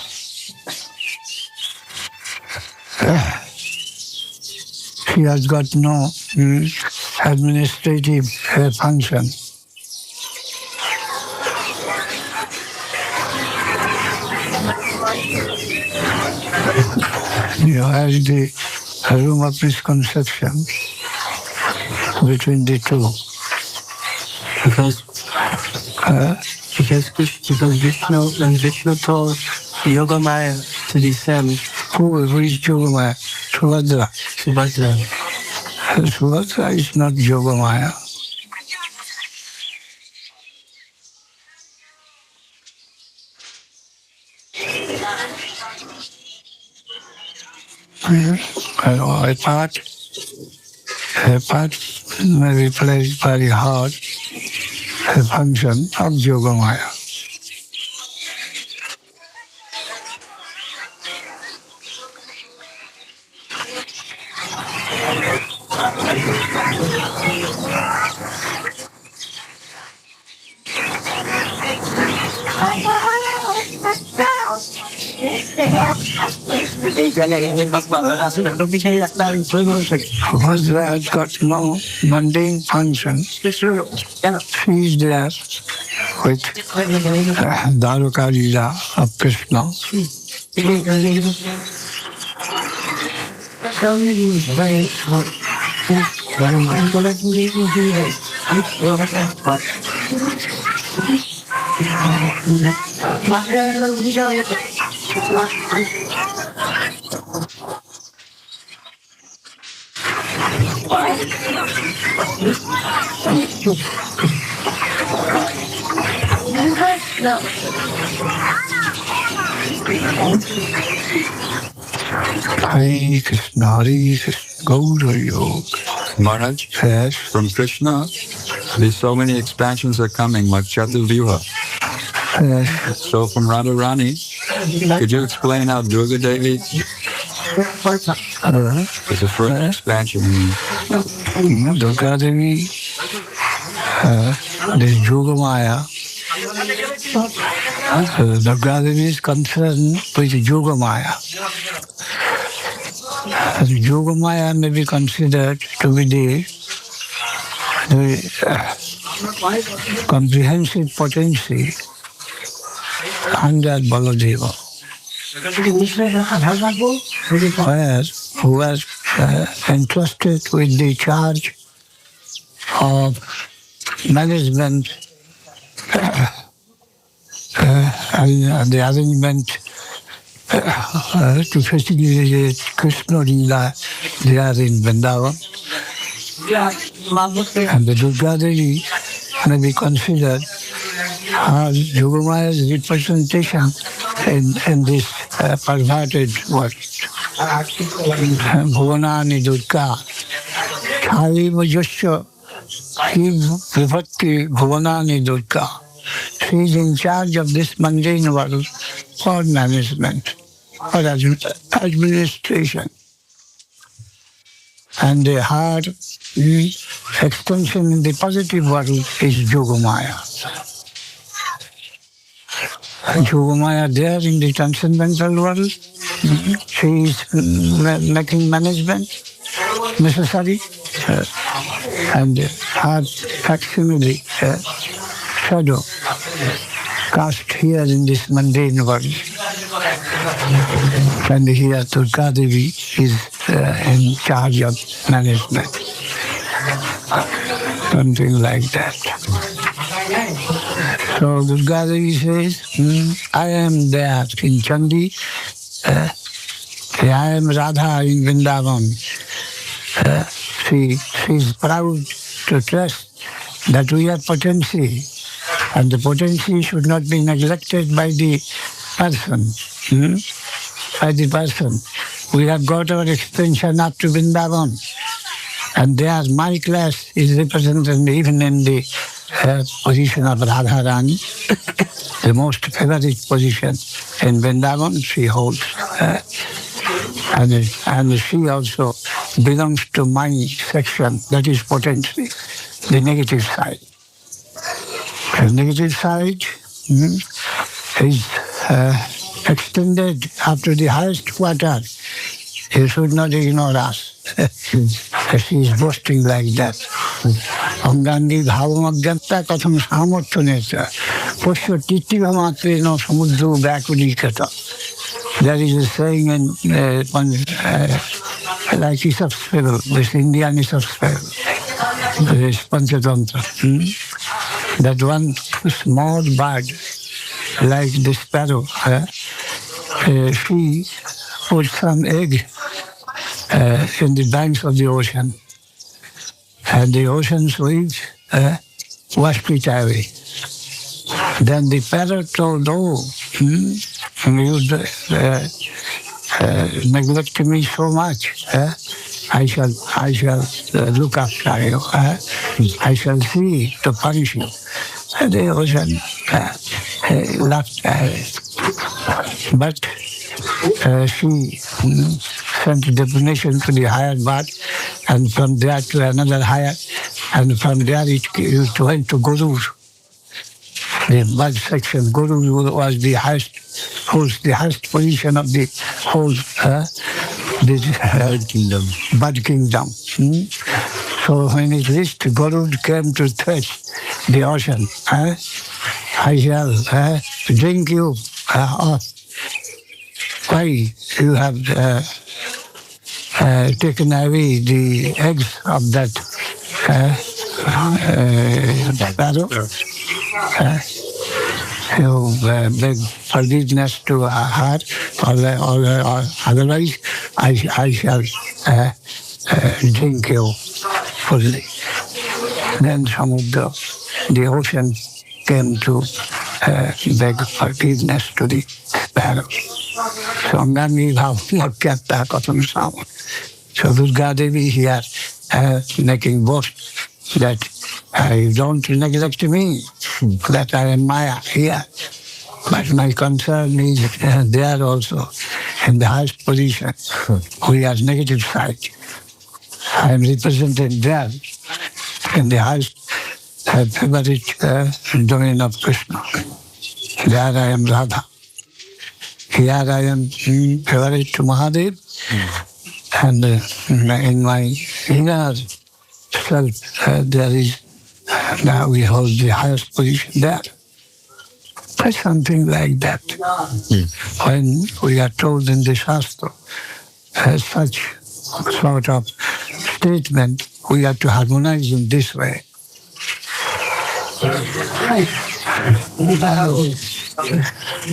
She has got no administrative function. You have the room of misconception between the two. Because Vishnu told Yogamaya to descend. Who is Yogamaya? Subhadra. Subhadra. Subhadra is not Yogamaya. A part may be played very hard, a function of Yogamaya. Subhadra has got no mundane function. She is there with Dwaraka Leela of Krishna. Hare Krishna, Hare Krishna, Gaura Yoga. Maharaj, Yes. from Krishna, there's so many expansions are coming, like Chaturvyuha. Yes. So from Radharani, could you explain how Durga Devi is the first expansion? Durga Devi this Yogamaya. Durga Devi is concerned with Yogamaya. Yogamaya may be considered to be the comprehensive potency under Baladeva, who was entrusted with the charge of management and the arrangement to facilitate Krishna Leela there in Vrindavan. And the Durga Devi may be considered as Yogamaya's representation in this perverted world. Bhuvanani Durga, Chari Majasya, Vivatti Bhuvanani Durga. She is in charge of this mundane world for management, for administration. And the hard extension in the positive world is Yogamaya. Yogamaya there in the transcendental world, she is making management necessary, and hard facsimile shadow cast here in this mundane world. And here Durga Devi is in charge of management. Something like that. So Durga Devi says, I am there in Chandi, I am Radha in Vrindavan. She is proud to trust that we are potency, and the potency should not be neglected by the person. By the person. We have got our extension up to Vrindavan, and there my class is represented even in the position of Radharani, the most favorite position in Vrindavan she holds. And she also belongs to my section, that is potency, the negative side. The negative side is extended up to the highest quarter. You should not ignore us. She is boasting like that. Angandi bhavamaggyanta katham samorthaneta posya tittivamatrena samudro vyakudikata. There is a saying in like Aesop's fable, this Indian Aesop's fable, this Panchatantra, that one small bird, like the sparrow, she put some egg in the banks of the ocean, and the ocean's waves washed it away. Then the parrot told, you neglect me so much. I shall look after you. I shall see to punish you. And the ocean laughed at it. But she sent a deputation to the higher bird, and from there to another higher, and from there it went to Guru. The bird section, Guru was the highest, holds the highest position of the whole bird kingdom. So when it reached, Guru came to touch the ocean. I shall drink you off. Why you have taken away the eggs of that sparrow? You beg forgiveness to her, or otherwise I shall drink you fully. Then Samudra, the ocean, came to beg forgiveness to the sparrow. So Angani Bhavamaggyanta katham samorthaneta. So Durga Devi here making boast that you don't neglect me, that I am Maya here. But my concern is there also, in the highest position. We are negative side. I am represented there in the highest a favorite domain of Krishna. There I am Radha. Here I am favorite to Mahadev. And in my inner self, there is, now we hold the highest position there. That's something like that. When we are told in the Shastra, such sort of statement, we have to harmonize in this way.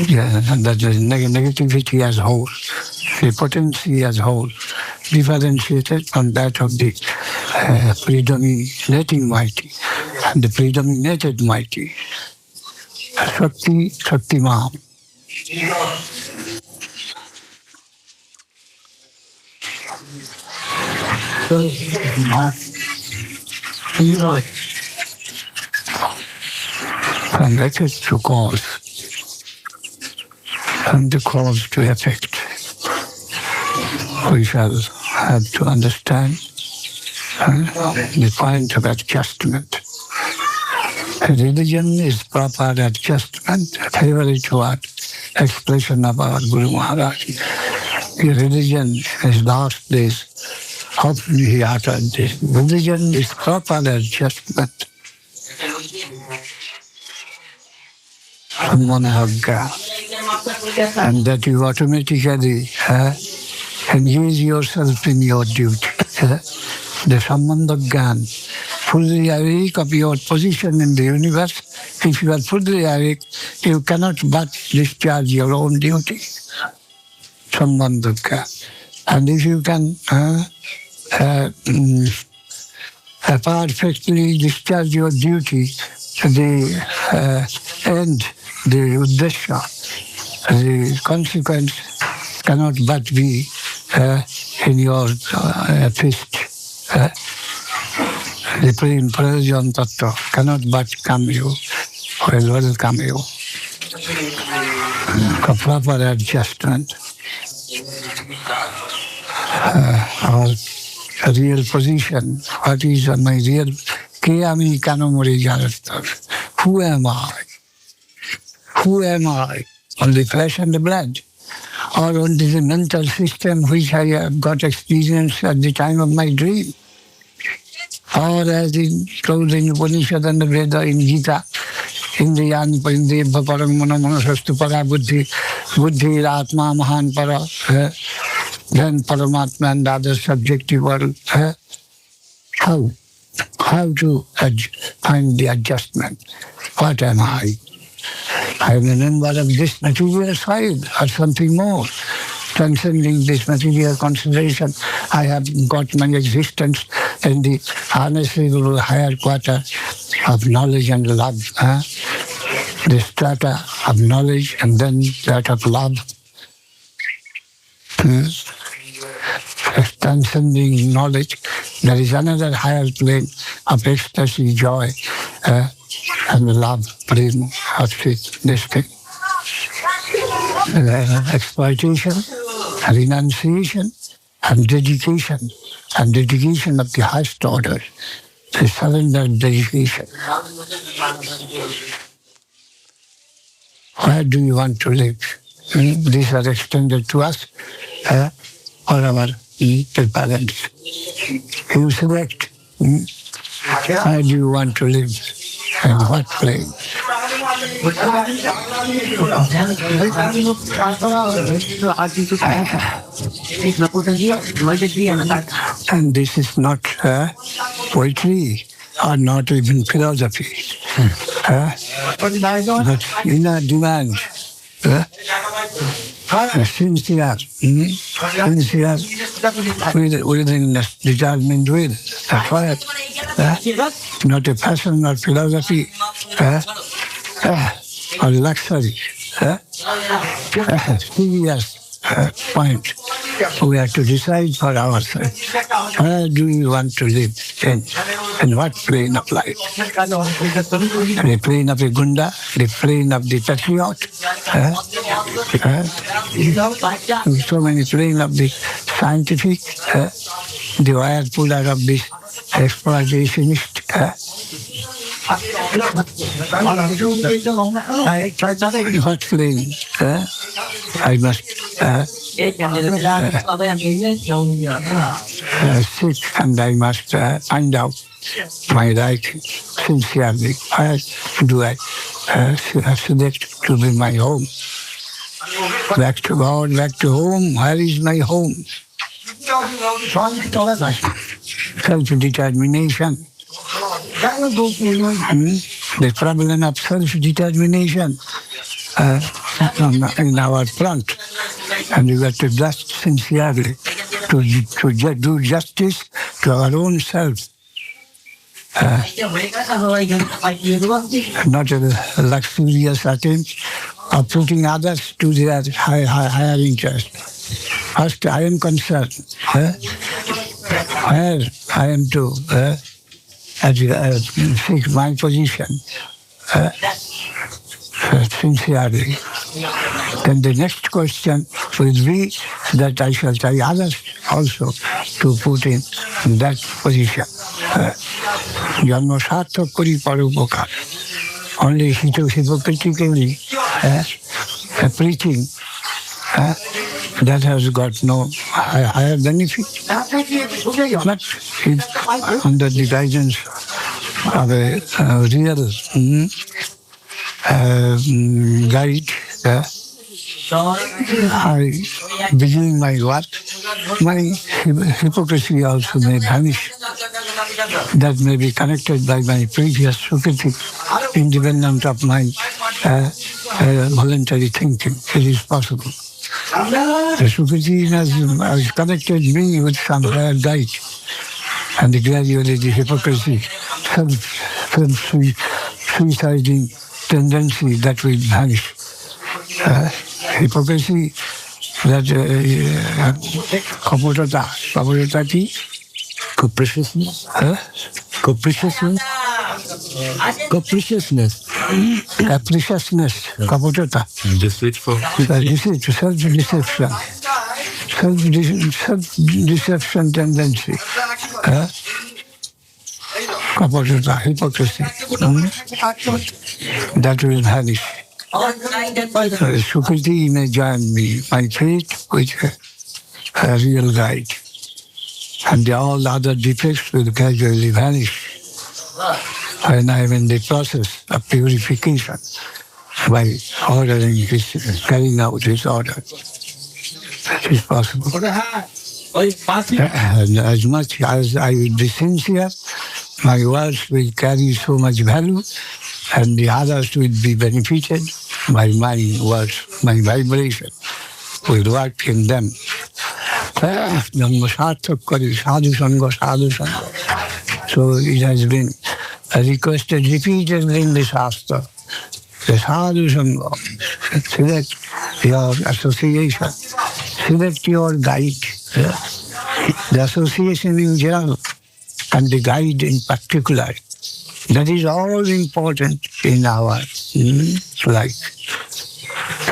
Yeah, and that is negativity as whole, the potency as whole, differentiated from that of the predominating mighty and the predominated mighty. Shakti, Shaktiman. From effect to cause, and the cause to effect. We shall have to understand the point of adjustment. Religion is proper adjustment, favorite word, expression of our Guru Maharaj. Religion is last days. Often he uttered this. Religion is proper adjustment. Manahagga. And that you automatically engage yourself in your duty. The Sambandha Gyan. Fully awake of your position in the universe. If you are fully awake, you cannot but discharge your own duty. Sambandha Gyan. And if you can perfectly discharge your duty, the end, the uddesha, the consequence cannot but be in your fist. The prayojan tattva cannot but come you, will come you. A proper adjustment. Our real position, what is my real, who am I? Who am I? Only flesh and the blood? Or only the mental system which I have got experience at the time of my dream? Or as told in Upanishad and the Veda in Gita, Indriyan Parindriya Param Manasastu Para Buddhi, Buddhi Atma Mahan Para, then Paramatma and other subjective world. How to find the adjustment? What am I? I am a member of this material side or something more. Transcending this material consideration, I have got my existence in the unassignable higher quarter of knowledge and love. The strata of knowledge and then that of love. Transcending knowledge, there is another higher plane of ecstasy, joy, and love, prema, this thing. Exploitation, renunciation, and dedication of the highest order, the surrender dedication. Where do you want to live? These are extended to us or our parents. You select where do you want to live and what place. And this is not poetry or not even philosophy. But inner demand. Sincere willingness, determined will, that's right. Not a passion or philosophy or luxury. Serious point. We have to decide for ourselves. Where do we want to live in what plane of life? The plane of a Gunda, the plane of the patriot. So many planes of the scientific, the wire puller of the exploitationist, Firstly, I must sit and I must find out my right sincerely. Where do I select to be my home? Back to God, back to home. Where is my home? Self-determination. The problem of self-determination in our front. And we got to just sincerely to do justice to our own self. Not a luxurious attempt of putting others to their higher interest. First, I am concerned where I am to fix my position sincerely. Then the next question will be that I shall try others also to put in that position. Janma sarthak kori parupakar. Only hypocritically preaching that has got no higher benefit. But if under the guidance of a real guide, I begin my work, my hypocrisy also may vanish. That may be connected by my previous Sukriti, independent of my voluntary thinking. It is possible. The Sukriti has connected me with some higher guide, and gradually the hypocrisy, self-suiciding tendency that will vanish. Hypocrisy that kapurata ki Capriciousness. Capriciousness. Capriciousness. capriciousness, kapurata. Deceitful. Self-deception. Self-deception tendency. Kapurata, hypocrisy. That will vanish. Sukriti may join me, my faith with a real guide. And all other defects will gradually vanish when I am in the process of purification by ordering his, carrying out his order. That is possible. And as much as I will be sincere, my words will carry so much value, and the others will be benefited by my words, my vibration will work in them. So it has been requested repeatedly in the Shastra. The sadhu sangha, select your association, select your guide. The association in general and the guide in particular. That is all important in our life.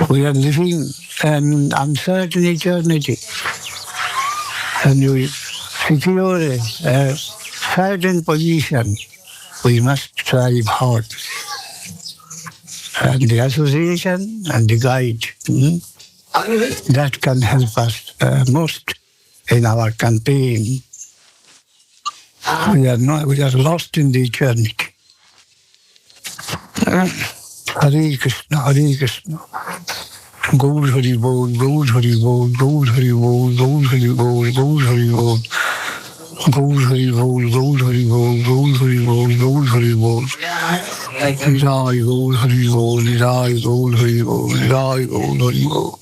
We are living an uncertain eternity, and we secure a certain position. We must strive hard. And the association and the guide, that can help us most in our campaign. We are lost in the eternity. Hare Krishna, Hare Krishna. Gaur Hari Bol, Gaur Hari Bol, Gaur Hari Bol, Gaur Hari Bol, Gaur Hari Bol. Gaur Hari Bol, Gaur Hari Bol, Gaur Hari Bol, Gaur Hari Bol. Nidai Gaur Hari Bol, Nidai Gaur Hari Bol, Nidai Gaur Hari Bol.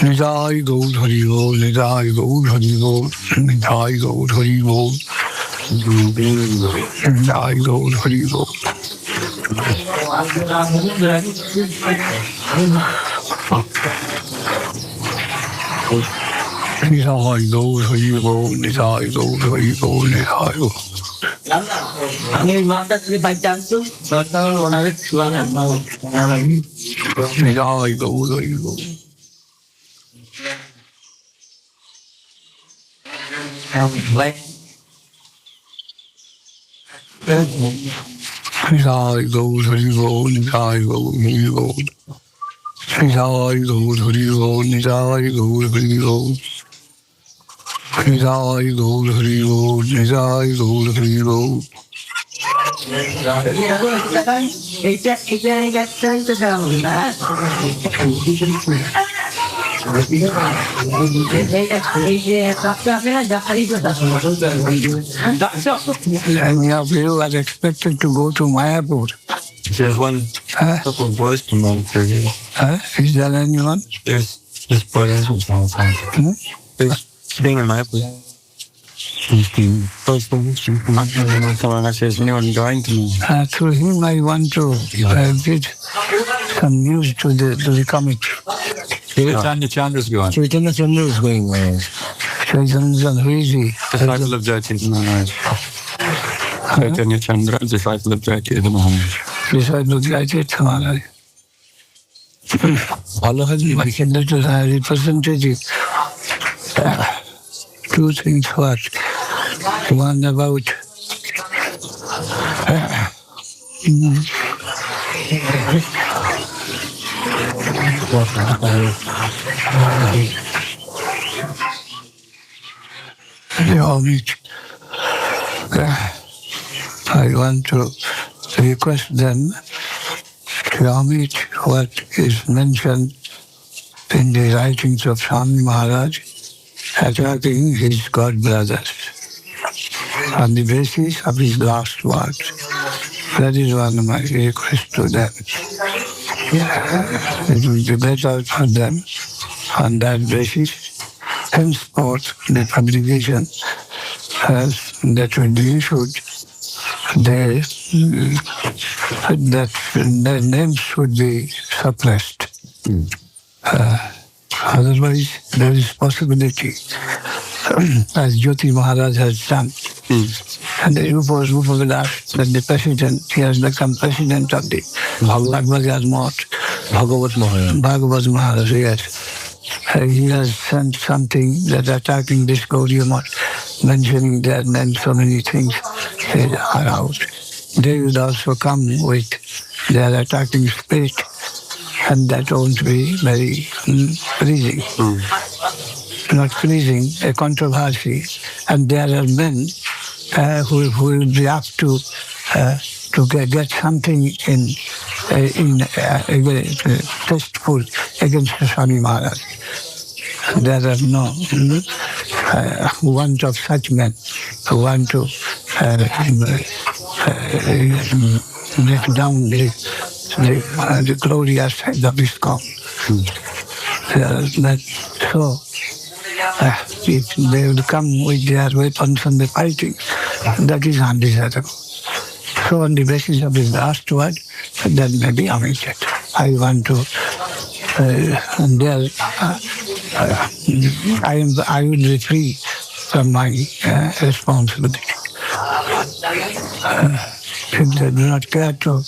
Nidai Gaur Hari Bol, Nidai Gaur Hari Bol, Nidai Gaur Hari Bol. Nidai Gaur Hari Bol. Nidai Gaur Hari Bol, Nidai Gaur Hari Bol, Nidai Gaur. Nidai Gaur Hari Bol. Jai Gaur Hari Bol, Jai Gaur Hari Bol. Jai Gaur Hari Bol, Jai Gaur Hari Bol. Jai Gaur Hari Bol, Jai Gaur Hari Bol. Many of you are expected to go to Mayapur. There's one Huh? couple of boys from Montreal. Is there anyone? There's this boy that's from Hmm? There's staying in my place. Someone says, anyone going to me? Through him, I want to give some news to the committee. Chaitanya Chandra's going. Chaitanya Chandra is going there. Chaitanya, who is he? Disciple of Chaitanya Maharaj. Chaitanya Chandra, disciple of Chaitanya Maharaj. Disciple of Chaitanya Maharaj. ভালো হয় যে Representative. Two things first. One about I want to request them to omit what is mentioned in the writings of Swami Maharaj attacking his god brothers on the basis of his last words. That is one of my requests to them. It will be better for them on that basis. Henceforth, the publication that will be issued, their names should be suppressed. Otherwise, there is possibility, as Jyoti Maharaj has done. And the Rupa Vilas, that the president, he has become president of the Bhagavad Math. Bhagavad Maharaj, yes. He has sent something that attacking this Gaudiya Math, mentioning that and so many things are out. They will also come with their attacking spirit, and that won't be very pleasing. Not pleasing, a controversy. And there are men who will be up to get something in tasteful against Swami Maharaj. There are no want of such men who want to break down the glorious side of ISKCON. So, if they will come with their weapons and the fighting, that is undesirable. So on the basis of his last word, that may be omitted. I want to, I will be free from my responsibility. If they do not care to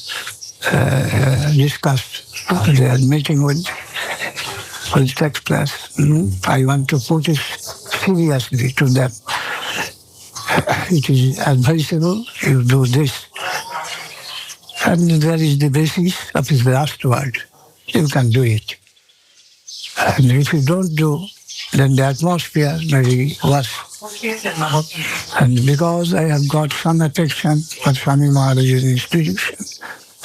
discuss their meeting will take place, I want to put it seriously to them. It is advisable you do this. And there is the basis of his last word. You can do it. And if you don't do, then the atmosphere may be worse. And because I have got some affection for Swami Maharaj's institution,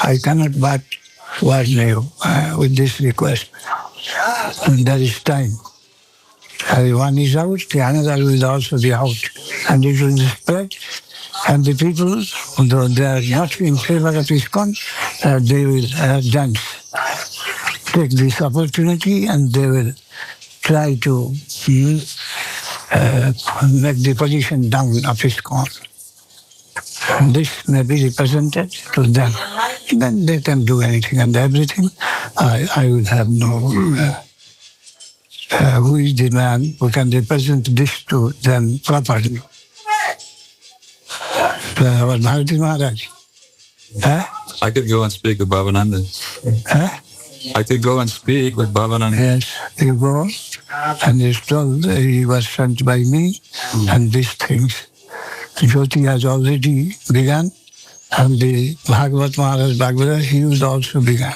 I cannot but warn you with this request. And there is time. One is out, the another will also be out. And it will spread. And the people, although they are not in favor of ISKCON, they will dance. Take this opportunity and they will try to make the position down of ISKCON. This may be represented to them. Then they can do anything and everything. I will have no... who is the man who can represent this to them properly? Bharati Maharaj. I could go and speak with Bhavananda. I could go and speak with Bhavananda. Yes, you go, and he's told he was sent by me, and these things. Jyoti has already begun, And the Bhagavat Maharaj Bhagavata, he would also begin.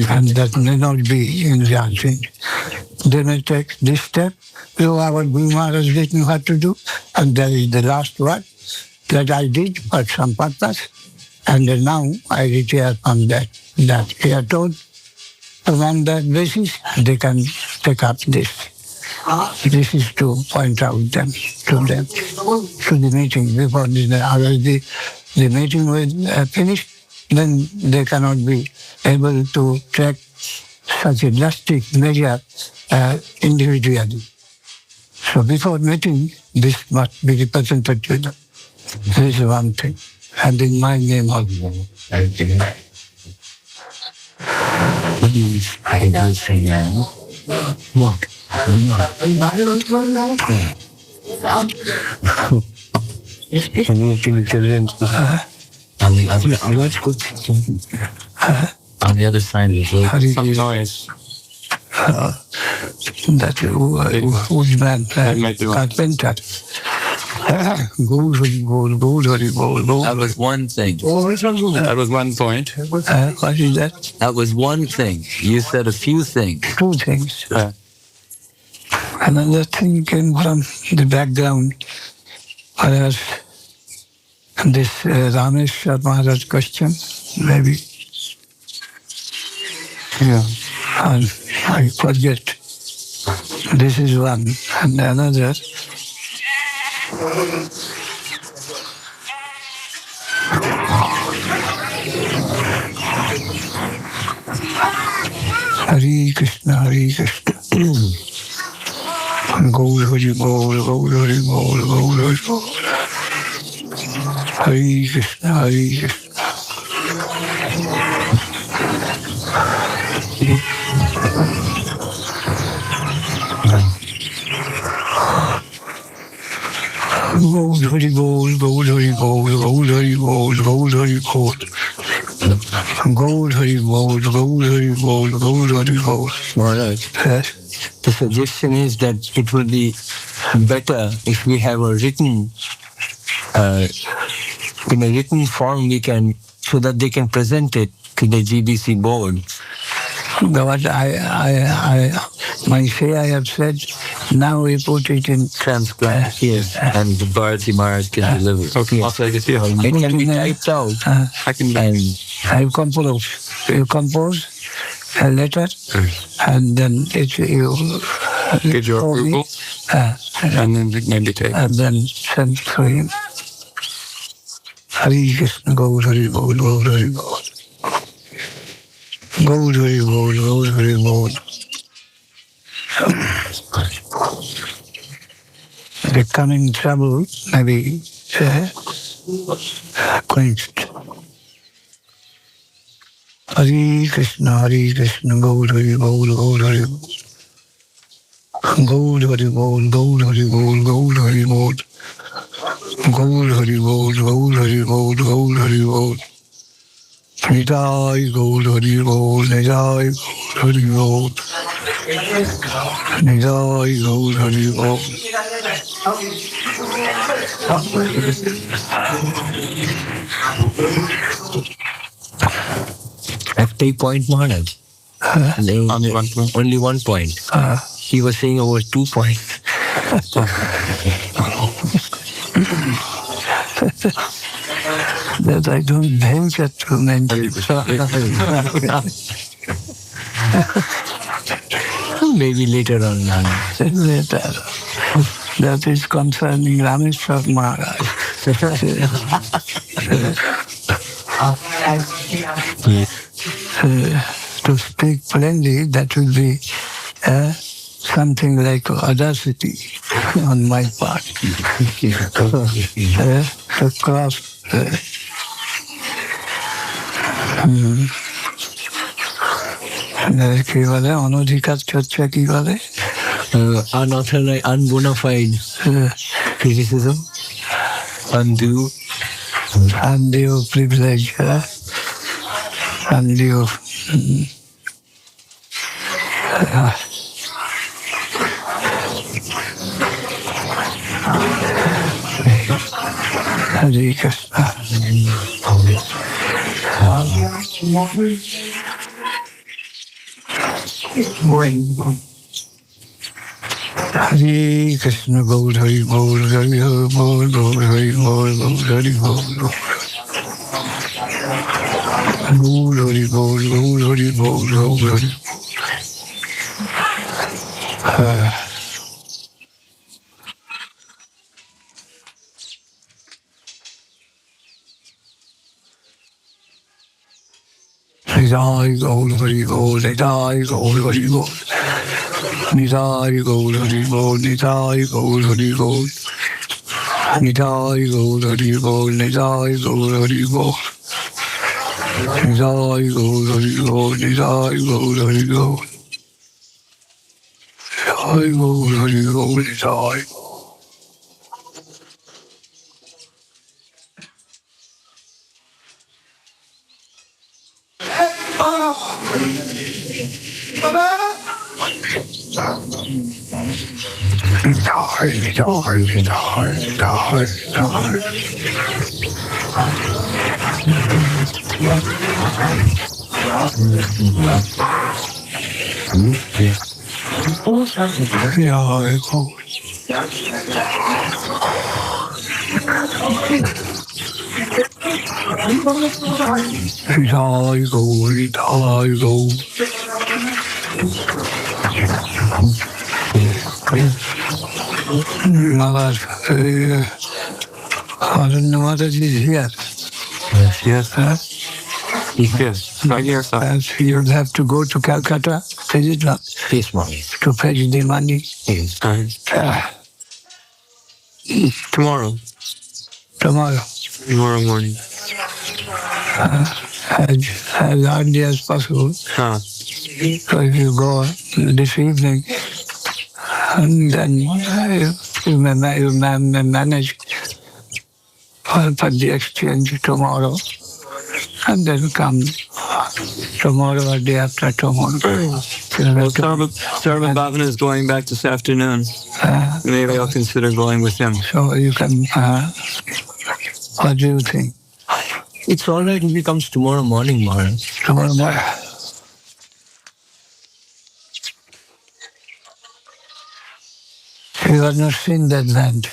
And that may not be in Jansi. They may take this step. So our Guru Maharaj didn't know what to do. And that is the last one that I did for some purpose. And then now I retire from that. That they are told. And on that basis, they can take up this. This is to point out to them, to the meeting before the meeting was finished. Then they cannot be able to take such a drastic measure individually. So before meeting, this must be represented to them. This is one thing. And in my name also. I don't say now. What? On the other side of the Some noise. That woodman, carpenter. Gold. That was one thing. That was one point. What is that? That was one thing. You said a few things. Two things. Another thing came from the background. Whereas this Rameshwar Maharaj question, maybe. Yeah. And I forget. This is one. And another. Hare Krishna, Hare Krishna. Gaur Hari Gaur, Gaur Hari Gaur, Gaur Hari Gaur. Hare Krishna, Hare Krishna. Gaur Hari Gaur, Gaur Hari Gaur, Gaur Hari Gaur, Gaur Hari Gaur. Gaur Hari Gaur, Gaur Hari Gaur, Gaur Hari Gaur. Maharaj, Yes. the suggestion is that it would be better if we have a written, in a written form so that they can present it to the GBC board. What I have said, now we put it in Transcribe, yes, and the Bharati Maharaj can deliver. Okay, I'll take it here. It can be typed out. I can. And I compose. You compose a letter, and then it you Get your approval, and then maybe take. and then send to him. Hare Krishna, Gaur Hari Gaur, Gaur Hari Gaur. Gaur Hari Gaur, Gaur Hari Gaur. The coming trouble may be quenched. Hare Krishna, Hare Krishna, Gaur Hari Gaur, Gaur Hari Gaur. Gaur Hari Gaur, Gaur Hari Gaur, Gaur Hari Gaur. Gaur Hari Gaur, Gaur Hari Gaur, Gaur Hari Gaur. Nidai Gaur Hari Gaur, Nidai Gaur Hari Gaur. Nidai Gaur Hari Gaur. FT point Maharaj. Only one point. Only 1 point. He was saying over 2 points. That I don't venture to mention. Maybe later on. Later. That is concerning Rameshwar Maharaj. To speak plainly, that will be something like audacity on my part. To cross. কি বলে অনধিকার চর্চা কি বলে Unauthorized, unbona fide criticism, undue privilege, undue Hare Krishna. Hare Krishna, Bol Hari Bol, Hari Bol, Bol Hari Bol, Bol Hari Bol, Bol Hari Bol, Bol Hari Bol, Bol Hari Bol. Nidai Gaur Hari Bol, Nidai Gaur Hari Bol, Nidai Gaur Hari Bol, Nidai Gaur Hari Bol, Nidai Gaur Hari Bol, Nidai Gaur Hari Bol, Nidai Gaur Hari Bol, Nidai Gaur Hari Bol, Nidai Gaur Hari Bol, Nidai. Mother is here. Yes. Yes. Right here, sir. And you'll have to go to Calcutta, visit her, Yes, Mom. to fetch the money. Yes. Tomorrow. Tomorrow Morning. as early as possible. So if you go this evening, and then you may manage for the exchange tomorrow, and then come tomorrow or day after tomorrow. Well, Sarva Bhavana is going back this afternoon. Maybe I'll consider going with him. So you can, what do you think? It's all right if he comes tomorrow morning, Maharaj. Tomorrow morning? You have not seen that land.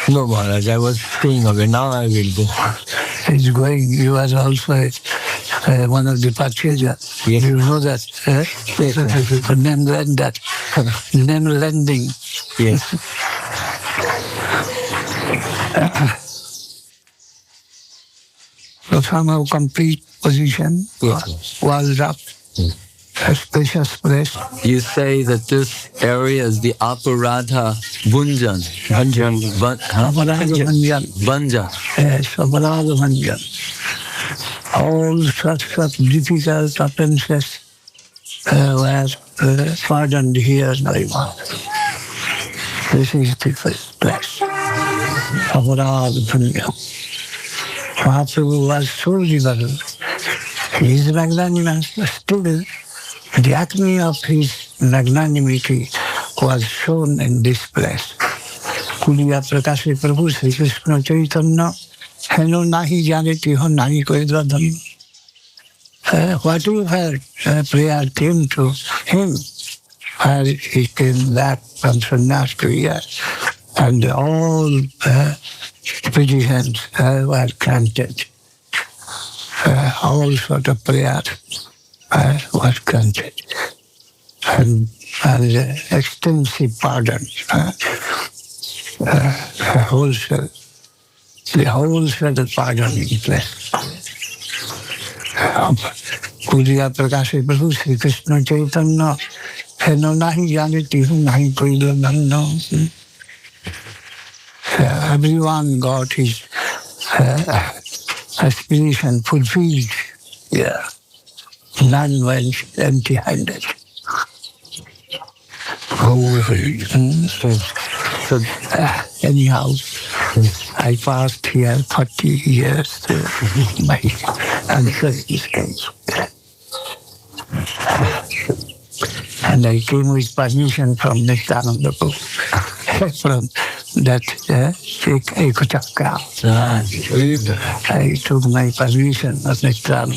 No, Maharaj, I was thinking of it. Now I will go. It's going, you are also one of the purchasers. Yes. You know that. The name lend that. Name lending. Yes. So somehow complete position Yes. was up. A spacious place. You say that this area is the Aparadha Bunjan. Aparadha Bunjan. Yes, Aparadha Bhanjan. All sorts of difficult offences were pardoned here by one. This is the first place. Aparadha Bhanjan. Mahaprabhu was so liberal. His magnanimous still. The acme of his magnanimity was shown in this place. Kuliya Prakashe Prabhu Sri Krishna Chaitanya Heno Nahi Janeti Ho Nahi Koidradhan. Whatever prayer came to him, where he came back from sannyas to here, and all petitions were granted. All sort of prayer was granted, and extensive pardon, wholesale pardon in place. Kuliya Prakashe Prabhu Sri Krishna Chaitanya Heno Nahi Janeti Ho Nahi Koidradhan. Everyone got his aspiration fulfilled. Yeah. None went empty-handed. So anyhow, I passed here 40 years my answer is case. And I came with permission from Nityananda Prabhu, from that Ekachakka. I took my permission as a travel.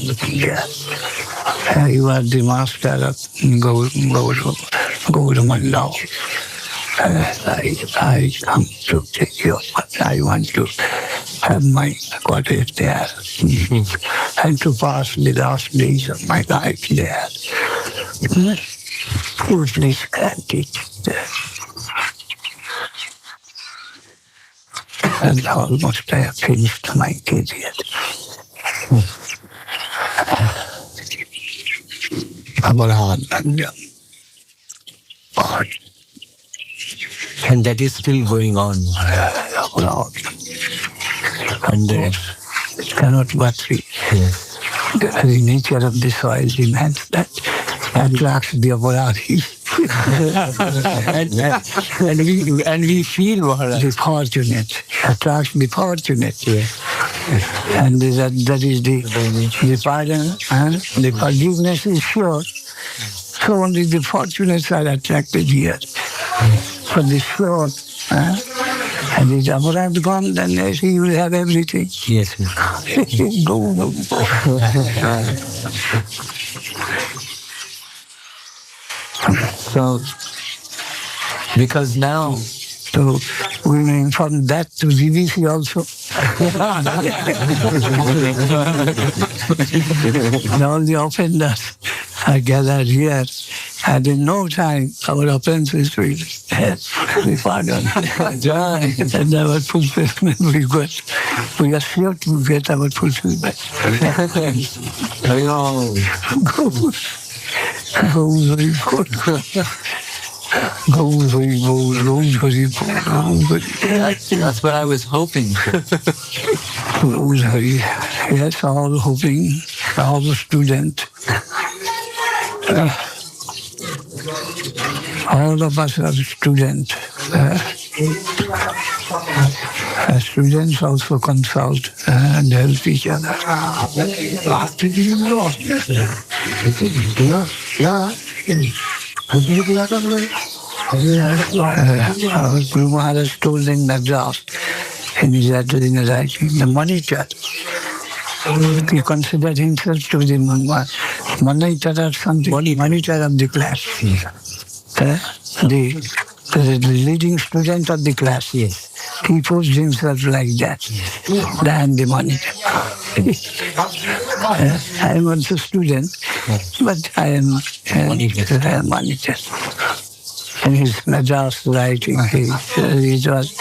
He was the master of Gaudamanda. I come to take you, but I want to have my cottage there and to pass the last days of my life there. Please grant it. And almost I have finished my career. And that is still going on. And it cannot but be. yes. The nature of the soil demands that attracts the Aparati. and we feel Maharaj. The fortunate, attracts the fortunate. Yes. And that is the pardon and the forgiveness is sure. So only the fortunates are attracted here. For the sure. And if Amaranth gone, then yes, he will have everything. Yes. Go. So, because now, So we may inform that to BBC also. And all the offenders are gathered here, and in no time our offences will be pardoned. And our fulfillment we got. We are sure to get our fulfillment. Go very good. that's what I was hoping for. Yes, all hoping, all the students. All of us are students. Students also consult and help each other. Our Guru Maharaj told in Madras, in his writing, the monitor. He considered himself to be the monitor or something, monitor of the class. The leading student of the class. Yes. He posed himself like that. Than the monitor. I am also a student, but I am a monitor. In his Madras writing, it was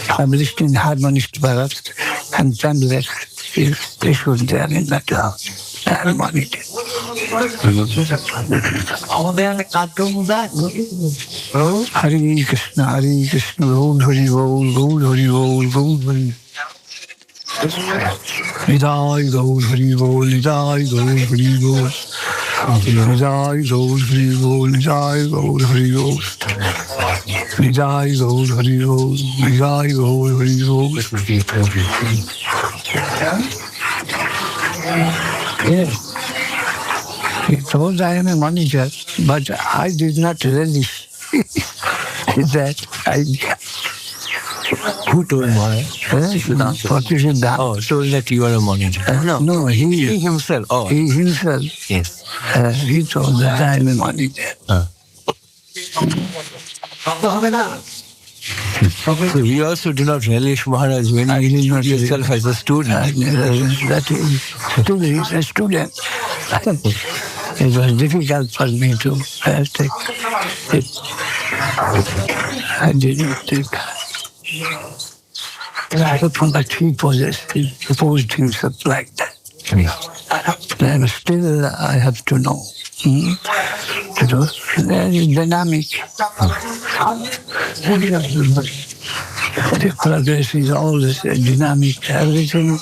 published in Harmonist Bharat and translated issued there in Madras. And monitor. Hare Krishna, Lord Hari Bol, Lord Hari Bol, Lord Hari. Nidai Gaur Hari Bol, Nidai Gaur Hari Bol. Nidai Gaur Hari Bol, Nidai Gaur Hari Bol. Nidai Gaur Hari Bol, Nidai Gaur Hari Bol. Yes. He told I am a manager, but I did not relish that idea. Who told Maharaj? What you should do. Oh, told that you are a monitor. No, He himself. Oh, he himself, yes. he told that I am a manager. So we also do not relish Maharaj when I you did not yourself as a student. That is, he's a student. It was difficult for me to take it. I didn't take but he posed himself like that. And still I have to know. Very dynamic. The progress is always dynamic. Everything,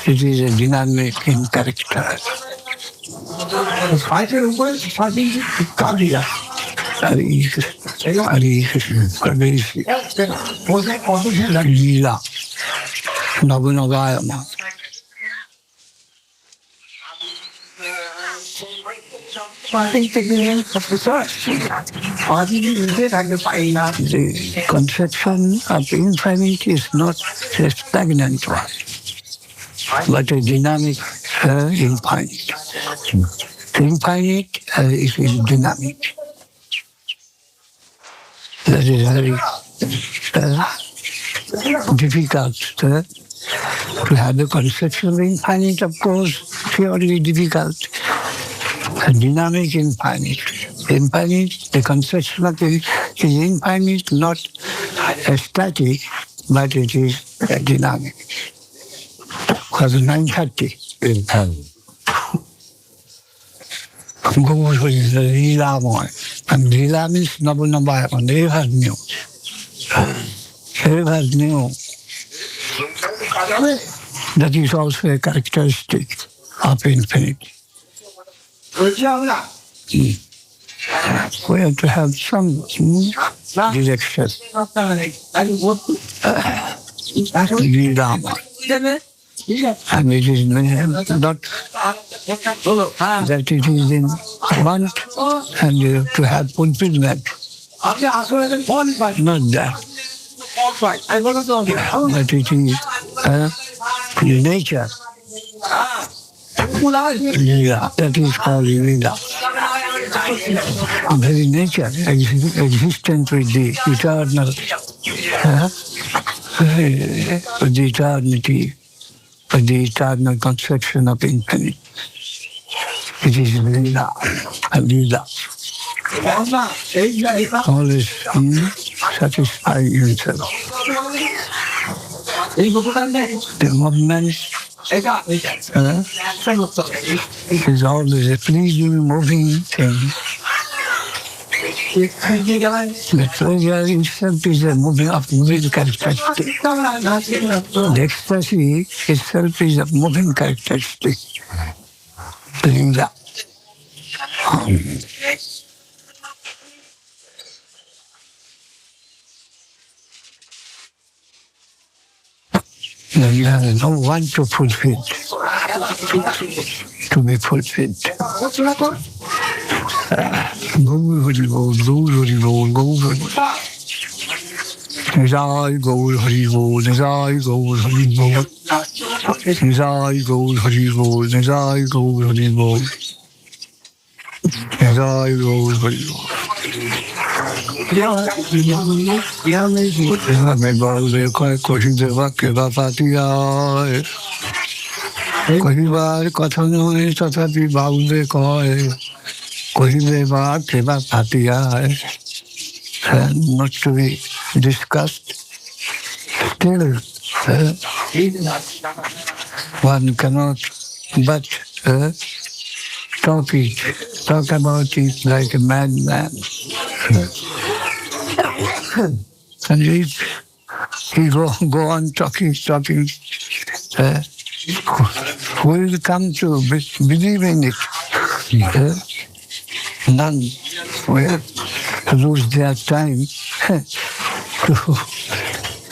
it is a dynamic in character. Hare Krishna, Leela, Nagunagayama. The conception of infinite is not a stagnant one, but a dynamic infinite. Infinite is dynamic. That is very difficult to have the conception of infinite, of course, purely difficult. A dynamic infinite. Infinite, the conception of it is infinite, not a static, but it is a dynamic. Was 9:30. Leela, and Leela means Nabu Nabayaman. They have new. They have new. That is also a characteristic of infinity. We have to have some direction. Leela. And it is not that it is in want and you have to have fulfillment. Not that. But it is nature. Lila, that is called Lila. Very nature, existent with the eternal, with the eternity. For the eternal conception of infinite. It is Lila, Lila. Always satisfy yourself. The movement is always a pleasing, moving thing. The pleasure itself is a moving characteristic. The ecstasy itself is a moving characteristic. Linda. You have no one to fulfill, to be fulfilled. Gaur Hari Bol, Gaur Hari Bol, Gaur Hari Bol. Nizai Gaur Hari Bol, Nizai Gaur Hari Bol. Nizai Gaur Hari Bol, Nizai Gaur Hari Bol. Nizai Gaur Hari Bol. मैं बाउले कोशिश देवा के बातिया कोई बार कथा नहीं तथापि बाउले कहे कोई बार के बातिया not to be discussed. Still, one cannot but talk about it like a madman. And he go on talking, who will come to believe in it? None will lose their time to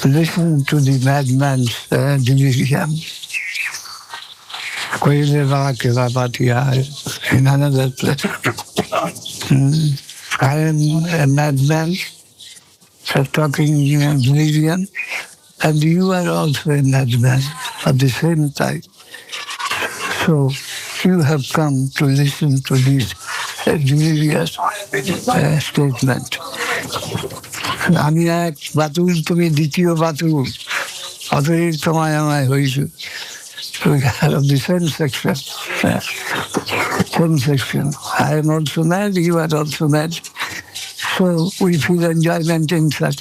listen to the madman's delirium. In another place. I am a madman, talking in delirium, and you are also a madman at the same time. So you have come to listen to this delirious statement. আমি এক বাতুল, তুমি দ্বিতীয় বাতুল, অতএব তোমায় আমায় হয়েছে। Of the same section. Same section. I am also mad, you are also mad. So we feel enjoyment in such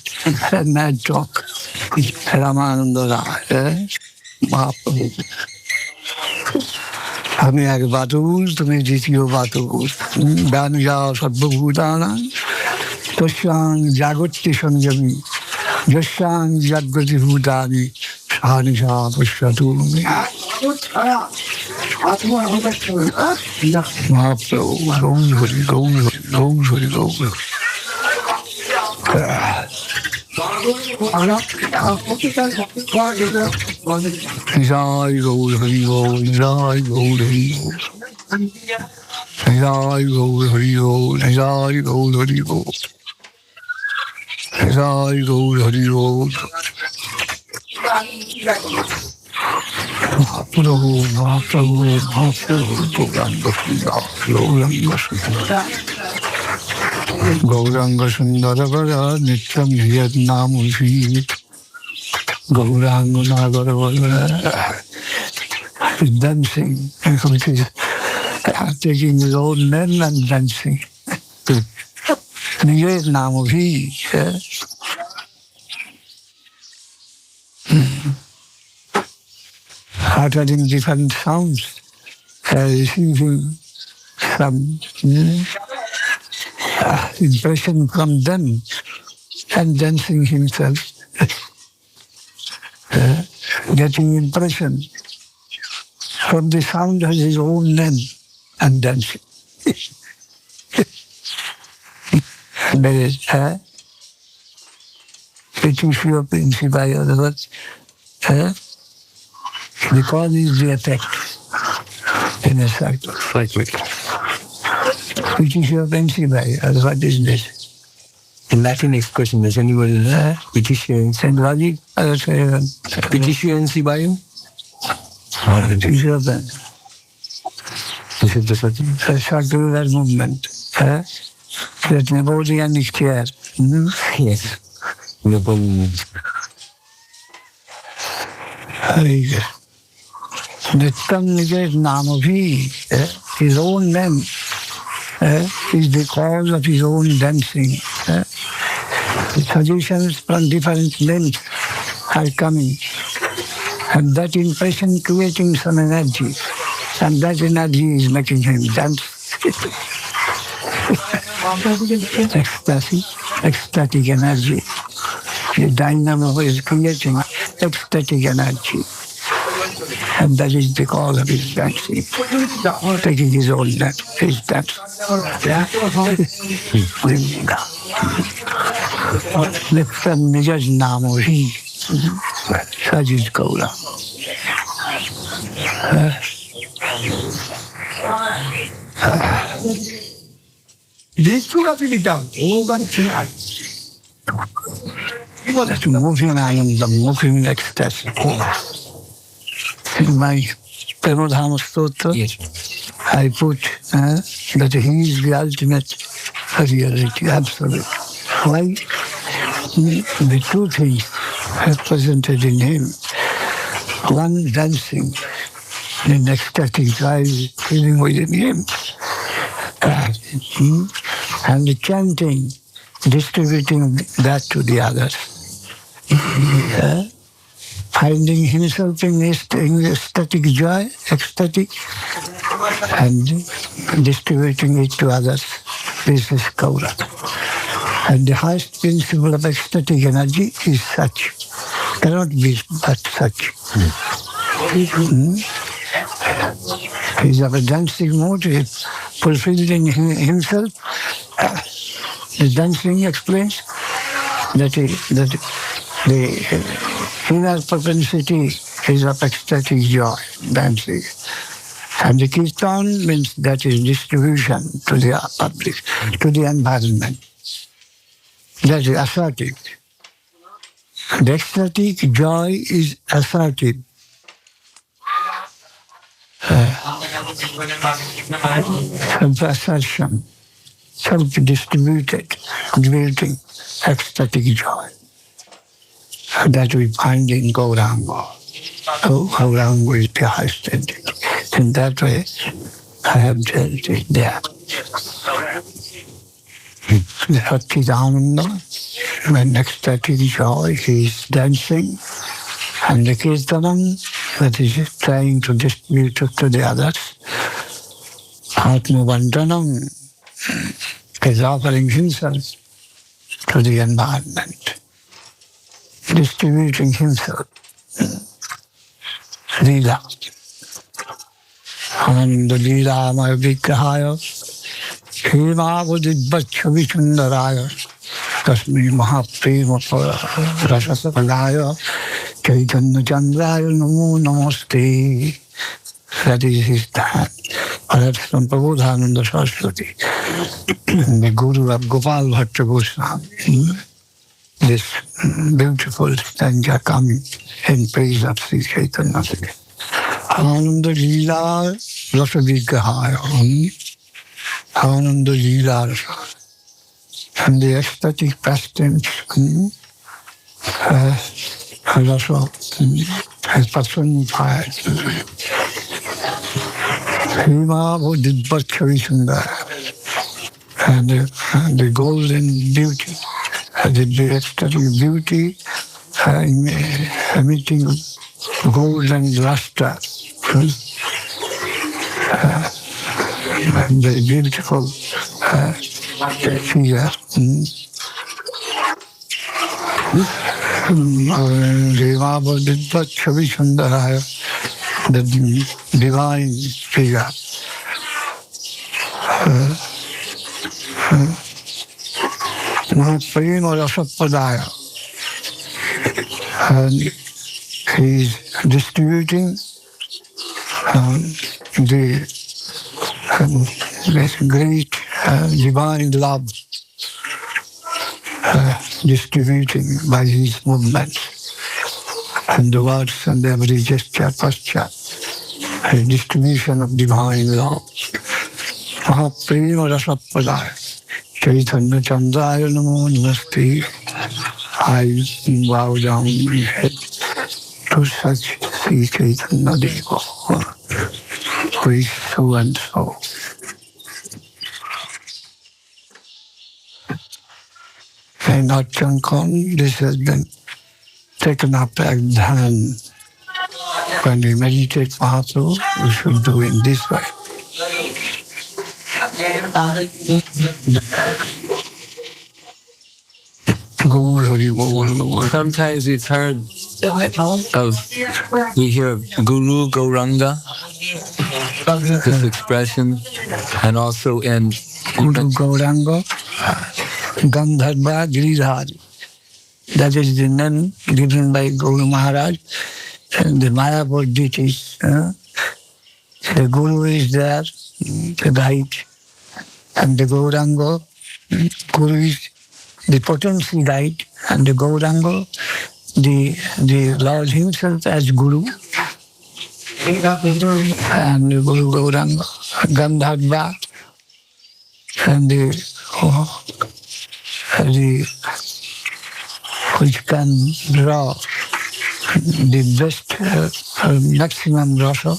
mad talk. Ramananda Mahaprabhu. আমি এক বাতুল, তুমি দ্বিতীয় বাতুল। গান যাও সর্বভূতানা তস্যাং জাগত্যি সংযমী যস্যাং জাগ্রতি ভূতানি সানিশা পশ্যতু মহাপ্রভু গৌর হরি গৌর হরি গৌর হরি গৌর জয় গৌর হরি গৌর জয় Gour Hari Gour Jai Gaur Hari Bol, Jai Gaur Hari Bol, Jai Gaur Hari Bol. Mahaprabhu, Mahaprabhu, Mahaprabhu, Gauranga Sundara Vara, Nityam Niyat Namushit, Gauranga Nagara Vara, dancing, which is taking his own men and dancing. Niyat Namushit. Uttering different sounds, receiving some impression from them, and dancing himself, getting impression from the sound of his own name and dancing. There is which is your principle, in other words, the cause is the effect in a cycle. Which is your principle, what is this? In Latin expression, does anybody know? Petitions And logic, Petitions Bayo? which is your then? This is the certain. A circular movement. That Napoleon is chair. Yes. Napoleon. Very good. Nityam Nijat Namavi, his own name, is the cause of his own dancing. Suggestions from different limbs are coming, and that impression creating some energy, and that energy is making him dance. Ecstasy, ecstatic energy. The dynamo is creating ecstatic energy. And that is the cause of his dancing. Taking his own dance, his dance. Nittam Nijaj Namo Hi. Sajid Gaura. These two have to be done. That moving anandam, moving ecstasy. In my Pramadhama Stotra, Yes. I put that he is the ultimate reality, absolute. Why? The two things represented in him. One dancing in ecstatic joy feeling within him. And the chanting, distributing that to the others. Finding himself in ecstatic joy, ecstatic, and distributing it to others. This is Gaura. And the highest principle of ecstatic energy is such. Cannot be but such. He's of a dancing mood, he's fulfilling himself. The dancing explains that the inner propensity is of ecstatic joy, dancing. And the kirtan means that is distribution to the public, to the environment. That is assertive. The ecstatic joy is assertive. Self-assertion, self-distributed, building ecstatic joy. That we find in Gauranga. Gauranga is the highest entity. In that way, I have dealt it there. The Satchidananda, when ecstatic joy, he is dancing, and the Kirtanam, that is trying to distribute it to the others. Atmavandanam is offering himself to the environment, distributing himself. Leela. Ananda Leela Maya Vigrahaya Hemavadibbacha Vichandaraya Tasmi Mahaprema Rasasapalaya Chaitanya Chandraya Namo Namaste. that is his dad. That's from Prabodhananda Saraswati, the guru of Gopal Bhatta Goswami. This beautiful stanza coming in praise of Sri Chaitanya. Ananda Leela Rasa Vigahaya. Ananda Leela Rasa. And the ecstatic pastimes Rasa has personified. Hima Bodhidvat Chavisundar. And the golden beauty, the ecstatic beauty emitting golden luster. The beautiful figure. Hima Bodhidvat Chavisundar, the divine figure. Prema Rasapadaya. And he is distributing this great divine love, distributing by his movements and the words and every gesture, posture, a distribution of divine love. Mahaprema Rasapadaya. Chaitanya Chandaya Namo Namaste. I bow down my head to such Sri Chaitanya Deva, who is so and so. In Achankan, this has been taken up as dhan. When we meditate Mahaprabhu, we should do in this way. Sometimes we've heard we hear Guru Gauranga, this expression, and also in Guru Gauranga, Gandharva Giridhari. That is the name given by Guru Maharaj and the Mayapur deities. The Guru is there, the guide, and the Gauranga, Guru is the potency guide, and the Gauranga, the Lord himself as Guru, and the Guru Gauranga, Gandharva, and the which can draw the best maximum rasa